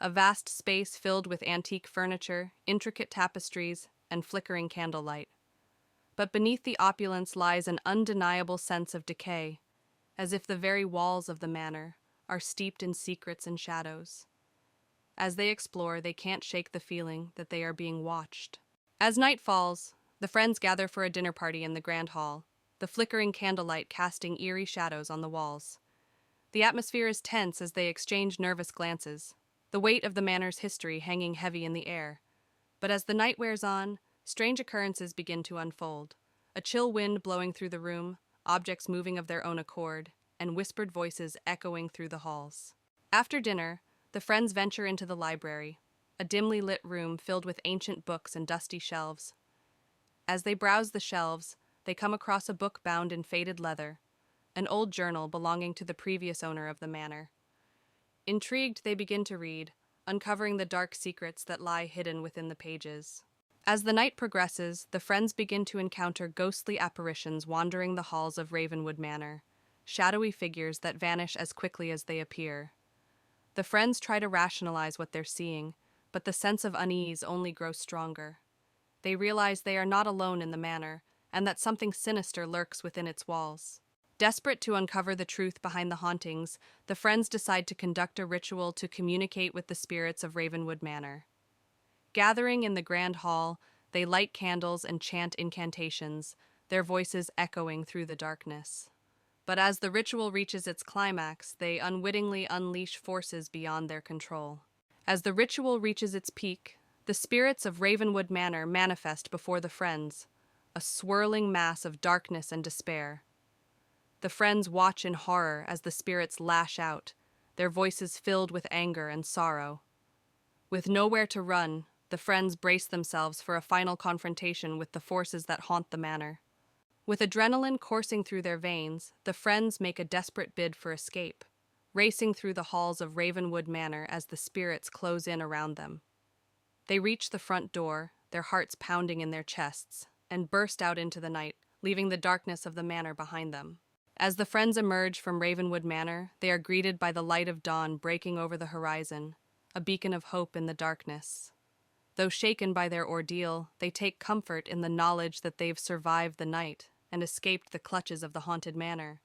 a vast space filled with antique furniture, intricate tapestries, and flickering candlelight. But beneath the opulence lies an undeniable sense of decay, as if the very walls of the manor are steeped in secrets and shadows. As they explore, they can't shake the feeling that they are being watched. As night falls, the friends gather for a dinner party in the Grand Hall, the flickering candlelight casting eerie shadows on the walls. The atmosphere is tense as they exchange nervous glances, the weight of the manor's history hanging heavy in the air. But as the night wears on, strange occurrences begin to unfold. A chill wind blowing through the room, objects moving of their own accord, and whispered voices echoing through the halls. After dinner, the friends venture into the library, a dimly lit room filled with ancient books and dusty shelves. As they browse the shelves, they come across a book bound in faded leather, an old journal belonging to the previous owner of the manor. Intrigued, they begin to read, uncovering the dark secrets that lie hidden within the pages. As the night progresses, the friends begin to encounter ghostly apparitions wandering the halls of Ravenwood Manor, shadowy figures that vanish as quickly as they appear. The friends try to rationalize what they're seeing, but the sense of unease only grows stronger. They realize they are not alone in the manor, and that something sinister lurks within its walls. Desperate to uncover the truth behind the hauntings, the friends decide to conduct a ritual to communicate with the spirits of Ravenwood Manor. Gathering in the Grand Hall, they light candles and chant incantations, their voices echoing through the darkness. But as the ritual reaches its climax, they unwittingly unleash forces beyond their control. As the ritual reaches its peak, the spirits of Ravenwood Manor manifest before the friends, a swirling mass of darkness and despair. The friends watch in horror as the spirits lash out, their voices filled with anger and sorrow. With nowhere to run, the friends brace themselves for a final confrontation with the forces that haunt the manor. With adrenaline coursing through their veins, the friends make a desperate bid for escape, racing through the halls of Ravenwood Manor as the spirits close in around them. They reach the front door, their hearts pounding in their chests, and burst out into the night, leaving the darkness of the manor behind them. As the friends emerge from Ravenwood Manor, they are greeted by the light of dawn breaking over the horizon, a beacon of hope in the darkness. Though shaken by their ordeal, they take comfort in the knowledge that they've survived the night and escaped the clutches of the haunted manor.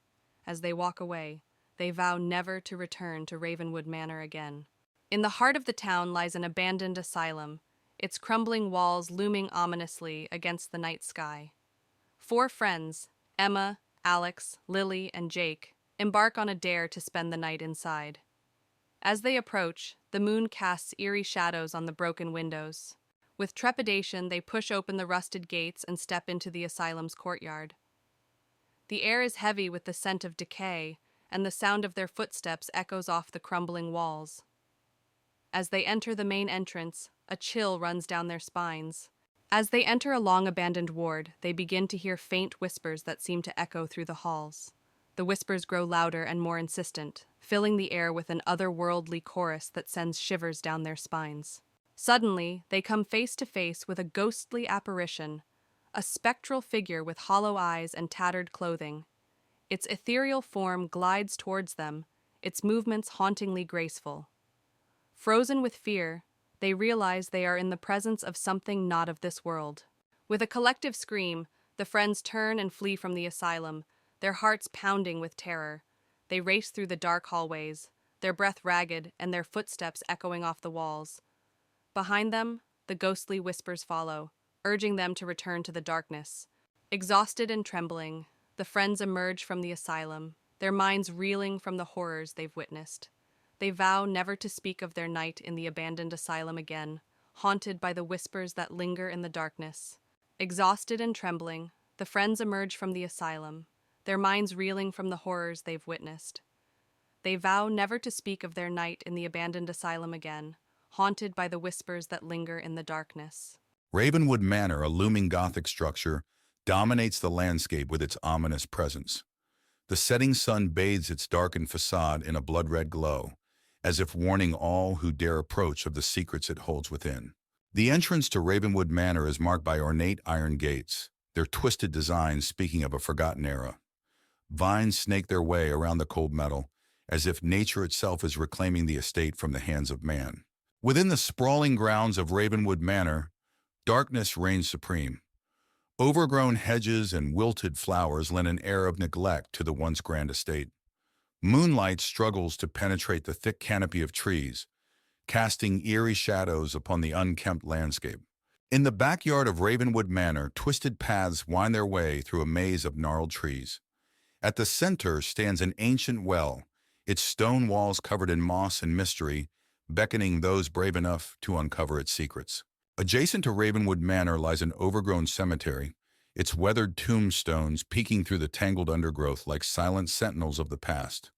As they walk away, they vow never to return to Ravenwood Manor again. In the heart of the town lies an abandoned asylum, its crumbling walls looming ominously against the night sky. 4 friends, Emma, Alex, Lily, and Jake, embark on a dare to spend the night inside. As they approach, the moon casts eerie shadows on the broken windows. With trepidation, they push open the rusted gates and step into the asylum's courtyard. The air is heavy with the scent of decay, and the sound of their footsteps echoes off the crumbling walls. As they enter the main entrance, a chill runs down their spines. As they enter a long-abandoned ward, they begin to hear faint whispers that seem to echo through the halls. The whispers grow louder and more insistent, filling the air with an otherworldly chorus that sends shivers down their spines. Suddenly, they come face to face with a ghostly apparition, a spectral figure with hollow eyes and tattered clothing. Its ethereal form glides towards them, its movements hauntingly graceful. Frozen with fear, they realize they are in the presence of something not of this world. With a collective scream, the friends turn and flee from the asylum, their hearts pounding with terror. They race through the dark hallways, their breath ragged and their footsteps echoing off the walls. Behind them, the ghostly whispers follow, urging them to return to the darkness. Exhausted and trembling, the friends emerge from the asylum, their minds reeling from the horrors they've witnessed. They vow never to speak of their night in the abandoned asylum again, haunted by the whispers that linger in the darkness. Exhausted and trembling, the friends emerge from the asylum, their minds reeling from the horrors they've witnessed. They vow never to speak of their night in the abandoned asylum again, haunted by the whispers that linger in the darkness. Ravenwood Manor, a looming Gothic structure, dominates the landscape with its ominous presence. The setting sun bathes its darkened facade in a blood-red glow, as if warning all who dare approach of the secrets it holds within. The entrance to Ravenwood Manor is marked by ornate iron gates, their twisted designs speaking of a forgotten era. Vines snake their way around the cold metal, as if nature itself is reclaiming the estate from the hands of man. Within the sprawling grounds of Ravenwood Manor, darkness reigns supreme. Overgrown hedges and wilted flowers lend an air of neglect to the once grand estate. Moonlight struggles to penetrate the thick canopy of trees, casting eerie shadows upon the unkempt landscape. In the backyard of Ravenwood Manor, twisted paths wind their way through a maze of gnarled trees. At the center stands an ancient well, its stone walls covered in moss and mystery, beckoning those brave enough to uncover its secrets. Adjacent to Ravenwood Manor lies an overgrown cemetery, its weathered tombstones peeking through the tangled undergrowth like silent sentinels of the past.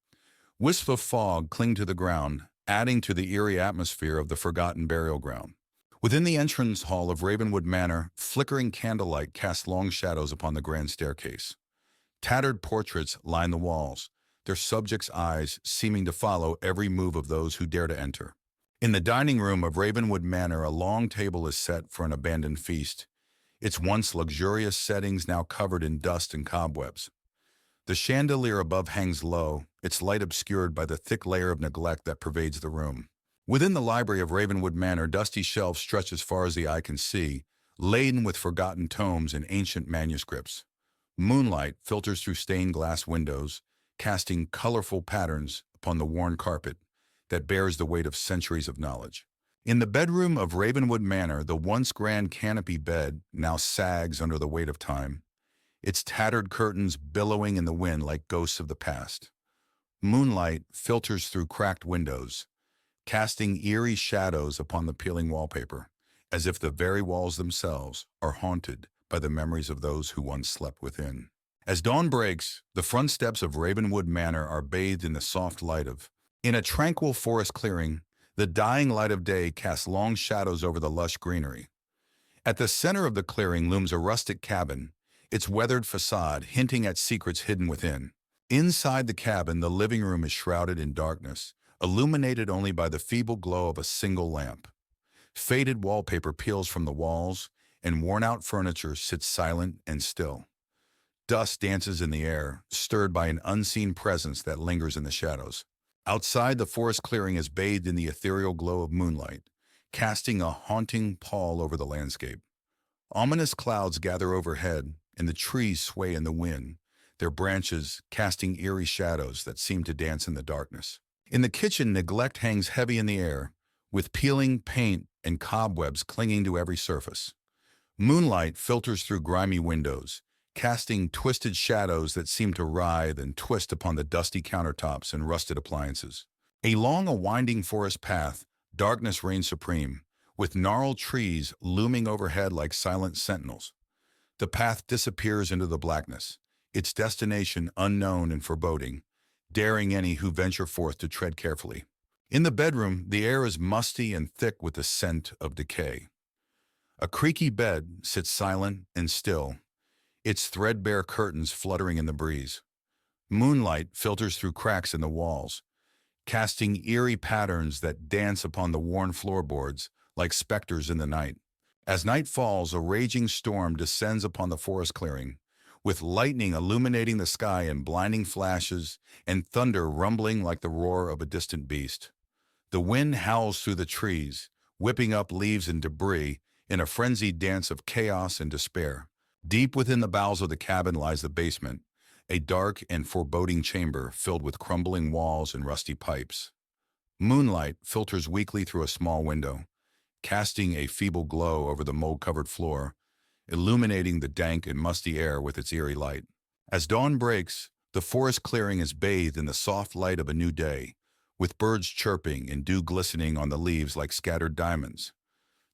Wisps of fog cling to the ground, adding to the eerie atmosphere of the forgotten burial ground. Within the entrance hall of Ravenwood Manor, flickering candlelight casts long shadows upon the grand staircase. Tattered portraits line the walls, their subjects' eyes seeming to follow every move of those who dare to enter. In the dining room of Ravenwood Manor, a long table is set for an abandoned feast, its once luxurious settings now covered in dust and cobwebs. The chandelier above hangs low, its light obscured by the thick layer of neglect that pervades the room. Within the library of Ravenwood Manor, dusty shelves stretch as far as the eye can see, laden with forgotten tomes and ancient manuscripts. Moonlight filters through stained glass windows, casting colorful patterns upon the worn carpet that bears the weight of centuries of knowledge. In the bedroom of Ravenwood Manor, the once grand canopy bed now sags under the weight of time, its tattered curtains billowing in the wind like ghosts of the past. Moonlight filters through cracked windows, casting eerie shadows upon the peeling wallpaper, as if the very walls themselves are haunted by the memories of those who once slept within. As dawn breaks, the front steps of Ravenwood Manor are bathed in the soft light of. In a tranquil forest clearing, the dying light of day casts long shadows over the lush greenery. At the center of the clearing looms a rustic cabin, its weathered facade hinting at secrets hidden within. Inside the cabin, the living room is shrouded in darkness, illuminated only by the feeble glow of a single lamp. Faded wallpaper peels from the walls, and worn-out furniture sits silent and still. Dust dances in the air, stirred by an unseen presence that lingers in the shadows. Outside, the forest clearing is bathed in the ethereal glow of moonlight, casting a haunting pall over the landscape. Ominous clouds gather overhead, and the trees sway in the wind, their branches casting eerie shadows that seem to dance in the darkness. In the kitchen, neglect hangs heavy in the air, with peeling paint and cobwebs clinging to every surface. Moonlight filters through grimy windows, casting twisted shadows that seem to writhe and twist upon the dusty countertops and rusted appliances. Along a winding forest path, darkness reigns supreme, with gnarled trees looming overhead like silent sentinels. The path disappears into the blackness, its destination unknown and foreboding, daring any who venture forth to tread carefully. In the bedroom, the air is musty and thick with the scent of decay. A creaky bed sits silent and still, its threadbare curtains fluttering in the breeze. Moonlight filters through cracks in the walls, casting eerie patterns that dance upon the worn floorboards like specters in the night. As night falls, a raging storm descends upon the forest clearing, with lightning illuminating the sky in blinding flashes and thunder rumbling like the roar of a distant beast. The wind howls through the trees, whipping up leaves and debris in a frenzied dance of chaos and despair. Deep within the bowels of the cabin lies the basement, a dark and foreboding chamber filled with crumbling walls and rusty pipes. Moonlight filters weakly through a small window, casting a feeble glow over the mold-covered floor, illuminating the dank and musty air with its eerie light. As dawn breaks, the forest clearing is bathed in the soft light of a new day, with birds chirping and dew glistening on the leaves like scattered diamonds.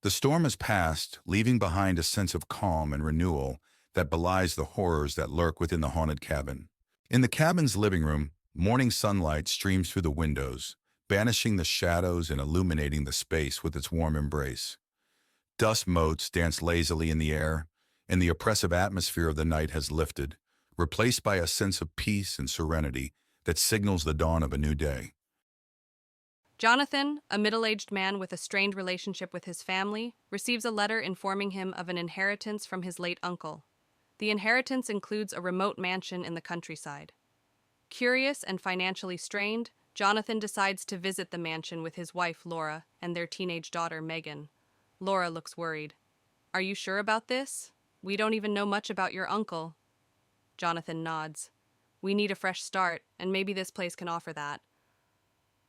The storm has passed, leaving behind a sense of calm and renewal that belies the horrors that lurk within the haunted cabin. In the cabin's living room, morning sunlight streams through the windows, banishing the shadows and illuminating the space with its warm embrace. Dust motes dance lazily in the air, and the oppressive atmosphere of the night has lifted, replaced by a sense of peace and serenity that signals the dawn of a new day. Jonathan, a middle-aged man with a strained relationship with his family, receives a letter informing him of an inheritance from his late uncle. The inheritance includes a remote mansion in the countryside. Curious and financially strained, Jonathan decides to visit the mansion with his wife, Laura, and their teenage daughter, Megan. Laura looks worried. "Are you sure about this? We don't even know much about your uncle." Jonathan nods. "We need a fresh start, and maybe this place can offer that."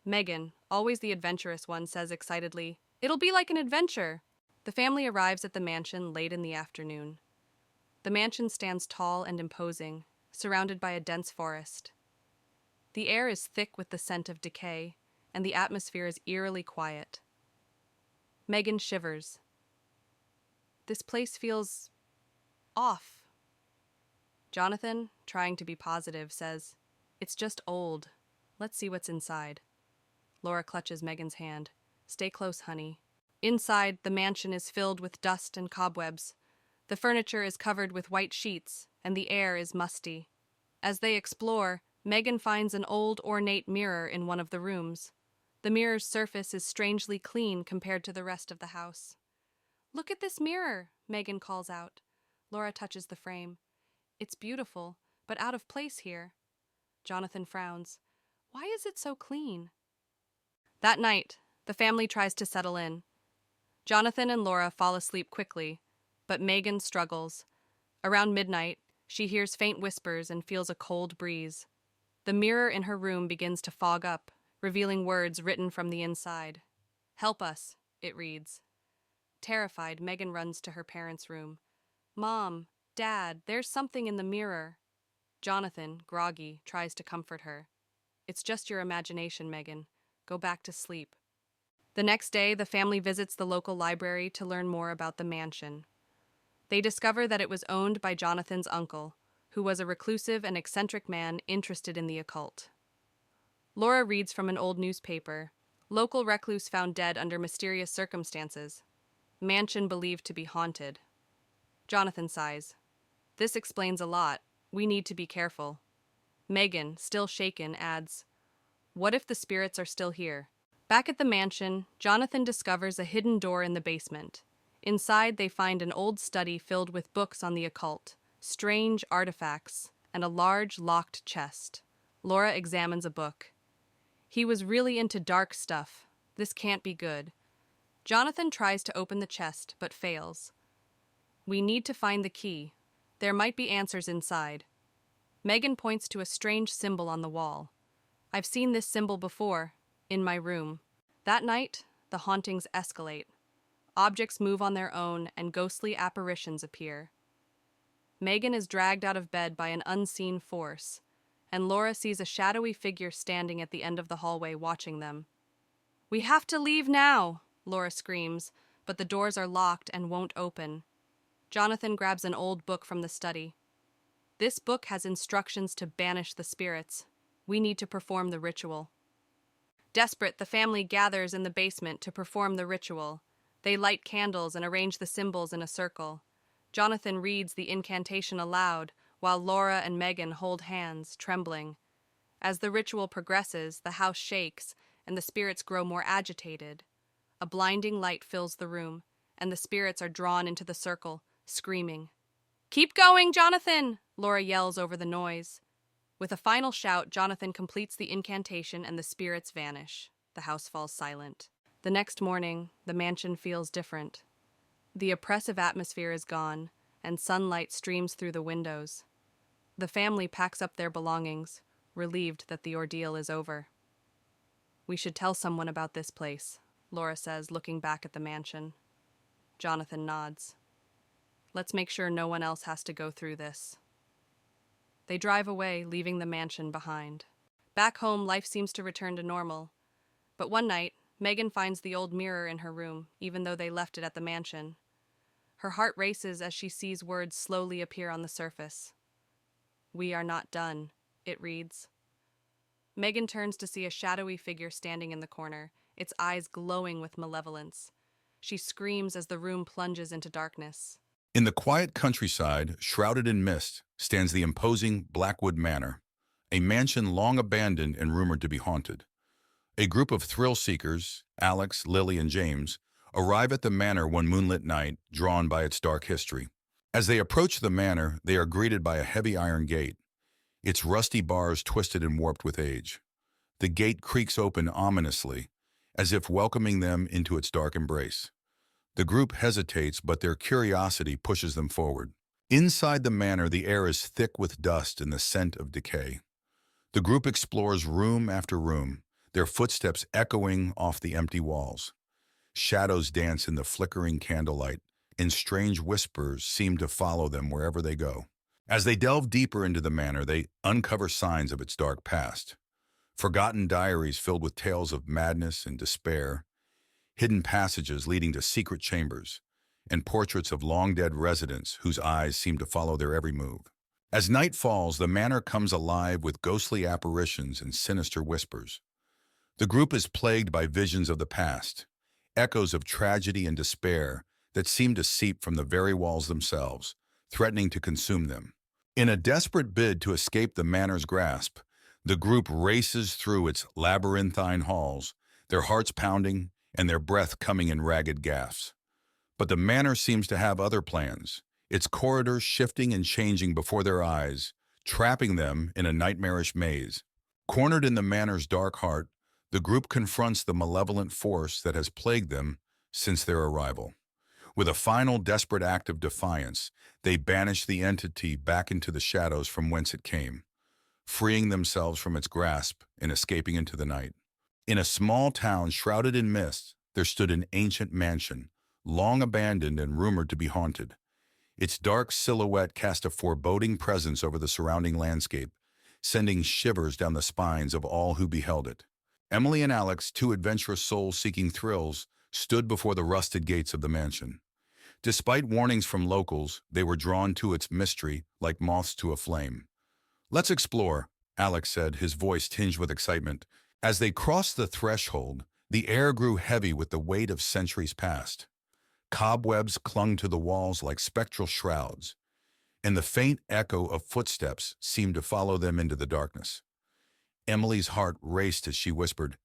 Megan, always the adventurous one, says excitedly, "It'll be like an adventure." The family arrives at the mansion late in the afternoon. The mansion stands tall and imposing, surrounded by a dense forest. The air is thick with the scent of decay, and the atmosphere is eerily quiet. Megan shivers. This place feels off. Jonathan, trying to be positive, says, "It's just old. Let's see what's inside." Laura clutches Megan's hand. "Stay close, honey." Inside, the mansion is filled with dust and cobwebs. The furniture is covered with white sheets, and the air is musty. As they explore, Megan finds an old, ornate mirror in one of the rooms. The mirror's surface is strangely clean compared to the rest of the house. "Look at this mirror," Megan calls out. Laura touches the frame. "It's beautiful, but out of place here." Jonathan frowns. "Why is it so clean?" That night, the family tries to settle in. Jonathan and Laura fall asleep quickly, but Megan struggles. Around midnight, she hears faint whispers and feels a cold breeze. The mirror in her room begins to fog up, revealing words written from the inside. "Help us," it reads. Terrified, Megan runs to her parents' room. "Mom, Dad, there's something in the mirror. Jonathan, groggy, tries to comfort her. It's just your imagination, Megan. Go back to sleep. The next day, the family visits the local library to learn more about the mansion. They discover that it was owned by Jonathan's uncle, who was a reclusive and eccentric man interested in the occult. Laura reads from an old newspaper. Local recluse found dead under mysterious circumstances. Mansion believed to be haunted. Jonathan sighs. This explains a lot. We need to be careful. Megan, still shaken, adds, what if the spirits are still here? Back at the mansion, Jonathan discovers a hidden door in the basement. Inside, they find an old study filled with books on the occult, strange artifacts, and a large, locked chest. Laura examines a book. He was really into dark stuff. This can't be good. Jonathan tries to open the chest, but fails. We need to find the key. There might be answers inside. Megan points to a strange symbol on the wall. I've seen this symbol before, in my room. That night, the hauntings escalate. Objects move on their own, and ghostly apparitions appear. Megan is dragged out of bed by an unseen force, and Laura sees a shadowy figure standing at the end of the hallway watching them. We have to leave now, Laura screams, but the doors are locked and won't open. Jonathan grabs an old book from the study. This book has instructions to banish the spirits. We need to perform the ritual. Desperate, the family gathers in the basement to perform the ritual. They light candles and arrange the symbols in a circle. Jonathan reads the incantation aloud, while Laura and Megan hold hands, trembling. As the ritual progresses, the house shakes, and the spirits grow more agitated. A blinding light fills the room, and the spirits are drawn into the circle, screaming. Keep going, Jonathan! Laura yells over the noise. With a final shout, Jonathan completes the incantation and the spirits vanish. The house falls silent. The next morning, the mansion feels different. The oppressive atmosphere is gone, and sunlight streams through the windows. The family packs up their belongings, relieved that the ordeal is over. We should tell someone about this place, Laura says, looking back at the mansion. Jonathan nods. Let's make sure no one else has to go through this. They drive away, leaving the mansion behind. Back home, life seems to return to normal. But one night, Megan finds the old mirror in her room, even though they left it at the mansion. Her heart races as she sees words slowly appear on the surface. We are not done, it reads. Megan turns to see a shadowy figure standing in the corner, its eyes glowing with malevolence. She screams as the room plunges into darkness. In the quiet countryside, shrouded in mist, stands the imposing Blackwood Manor, a mansion long abandoned and rumored to be haunted. A group of thrill-seekers, Alex, Lily, and James, arrive at the manor one moonlit night, drawn by its dark history. As they approach the manor, they are greeted by a heavy iron gate, its rusty bars twisted and warped with age. The gate creaks open ominously, as if welcoming them into its dark embrace. The group hesitates, but their curiosity pushes them forward. Inside the manor, the air is thick with dust and the scent of decay. The group explores room after room, their footsteps echoing off the empty walls. Shadows dance in the flickering candlelight, and strange whispers seem to follow them wherever they go. As they delve deeper into the manor, they uncover signs of its dark past. Forgotten diaries filled with tales of madness and despair, hidden passages leading to secret chambers, and portraits of long-dead residents whose eyes seem to follow their every move. As night falls, the manor comes alive with ghostly apparitions and sinister whispers. The group is plagued by visions of the past, echoes of tragedy and despair that seem to seep from the very walls themselves, threatening to consume them. In a desperate bid to escape the manor's grasp, the group races through its labyrinthine halls, their hearts pounding and their breath coming in ragged gasps. But the manor seems to have other plans, its corridors shifting and changing before their eyes, trapping them in a nightmarish maze. Cornered in the manor's dark heart, the group confronts the malevolent force that has plagued them since their arrival. With a final desperate act of defiance, they banish the entity back into the shadows from whence it came, freeing themselves from its grasp and escaping into the night. In a small town shrouded in mist, there stood an ancient mansion, long abandoned and rumored to be haunted. Its dark silhouette cast a foreboding presence over the surrounding landscape, sending shivers down the spines of all who beheld it. Emily and Alex, two adventurous souls seeking thrills, stood before the rusted gates of the mansion. Despite warnings from locals, they were drawn to its mystery like moths to a flame. "Let's explore," Alex said, his voice tinged with excitement. As they crossed the threshold, the air grew heavy with the weight of centuries past. Cobwebs clung to the walls like spectral shrouds, and the faint echo of footsteps seemed to follow them into the darkness. Emily's heart raced as she whispered,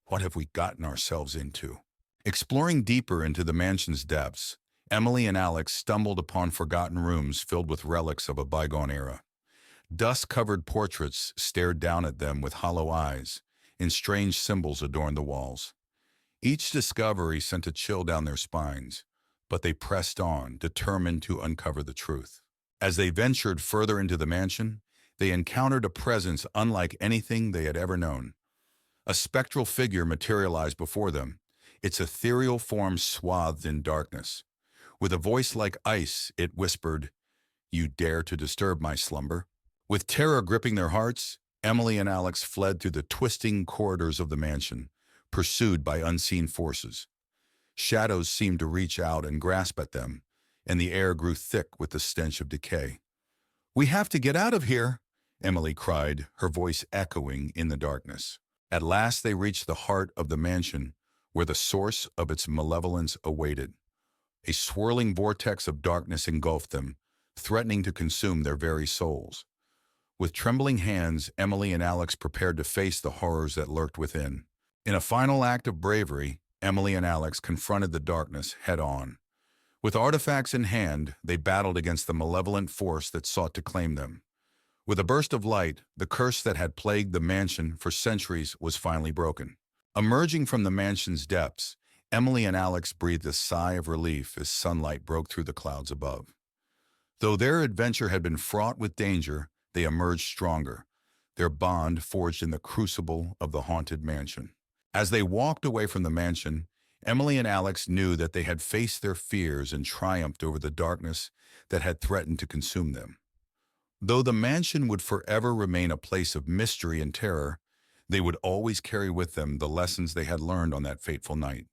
"What have we gotten ourselves into?" Exploring deeper into the mansion's depths, Emily and Alex stumbled upon forgotten rooms filled with relics of a bygone era. Dust-covered portraits stared down at them with hollow eyes, and strange symbols adorned the walls. Each discovery sent a chill down their spines, but they pressed on, determined to uncover the truth. As they ventured further into the mansion, they encountered a presence unlike anything they had ever known. A spectral figure materialized before them, its ethereal form swathed in darkness. With a voice like ice, it whispered, "You dare to disturb my slumber?" With terror gripping their hearts, Emily and Alex fled through the twisting corridors of the mansion, pursued by unseen forces. Shadows seemed to reach out and grasp at them, and the air grew thick with the stench of decay. "We have to get out of here," Emily cried, her voice echoing in the darkness. At last they reached the heart of the mansion, where the source of its malevolence awaited. A swirling vortex of darkness engulfed them, threatening to consume their very souls. With trembling hands, Emily and Alex prepared to face the horrors that lurked within. In a final act of bravery, Emily and Alex confronted the darkness head-on. With artifacts in hand, they battled against the malevolent force that sought to claim them. With a burst of light, the curse that had plagued the mansion for centuries was finally broken. Emerging from the mansion's depths, Emily and Alex breathed a sigh of relief as sunlight broke through the clouds above. Though their adventure had been fraught with danger, they emerged stronger, their bond forged in the crucible of the haunted mansion. As they walked away from the mansion, Emily and Alex knew that they had faced their fears and triumphed over the darkness that had threatened to consume them. Though the mansion would forever remain a place of mystery and terror, they would always carry with them the lessons they had learned on that fateful night.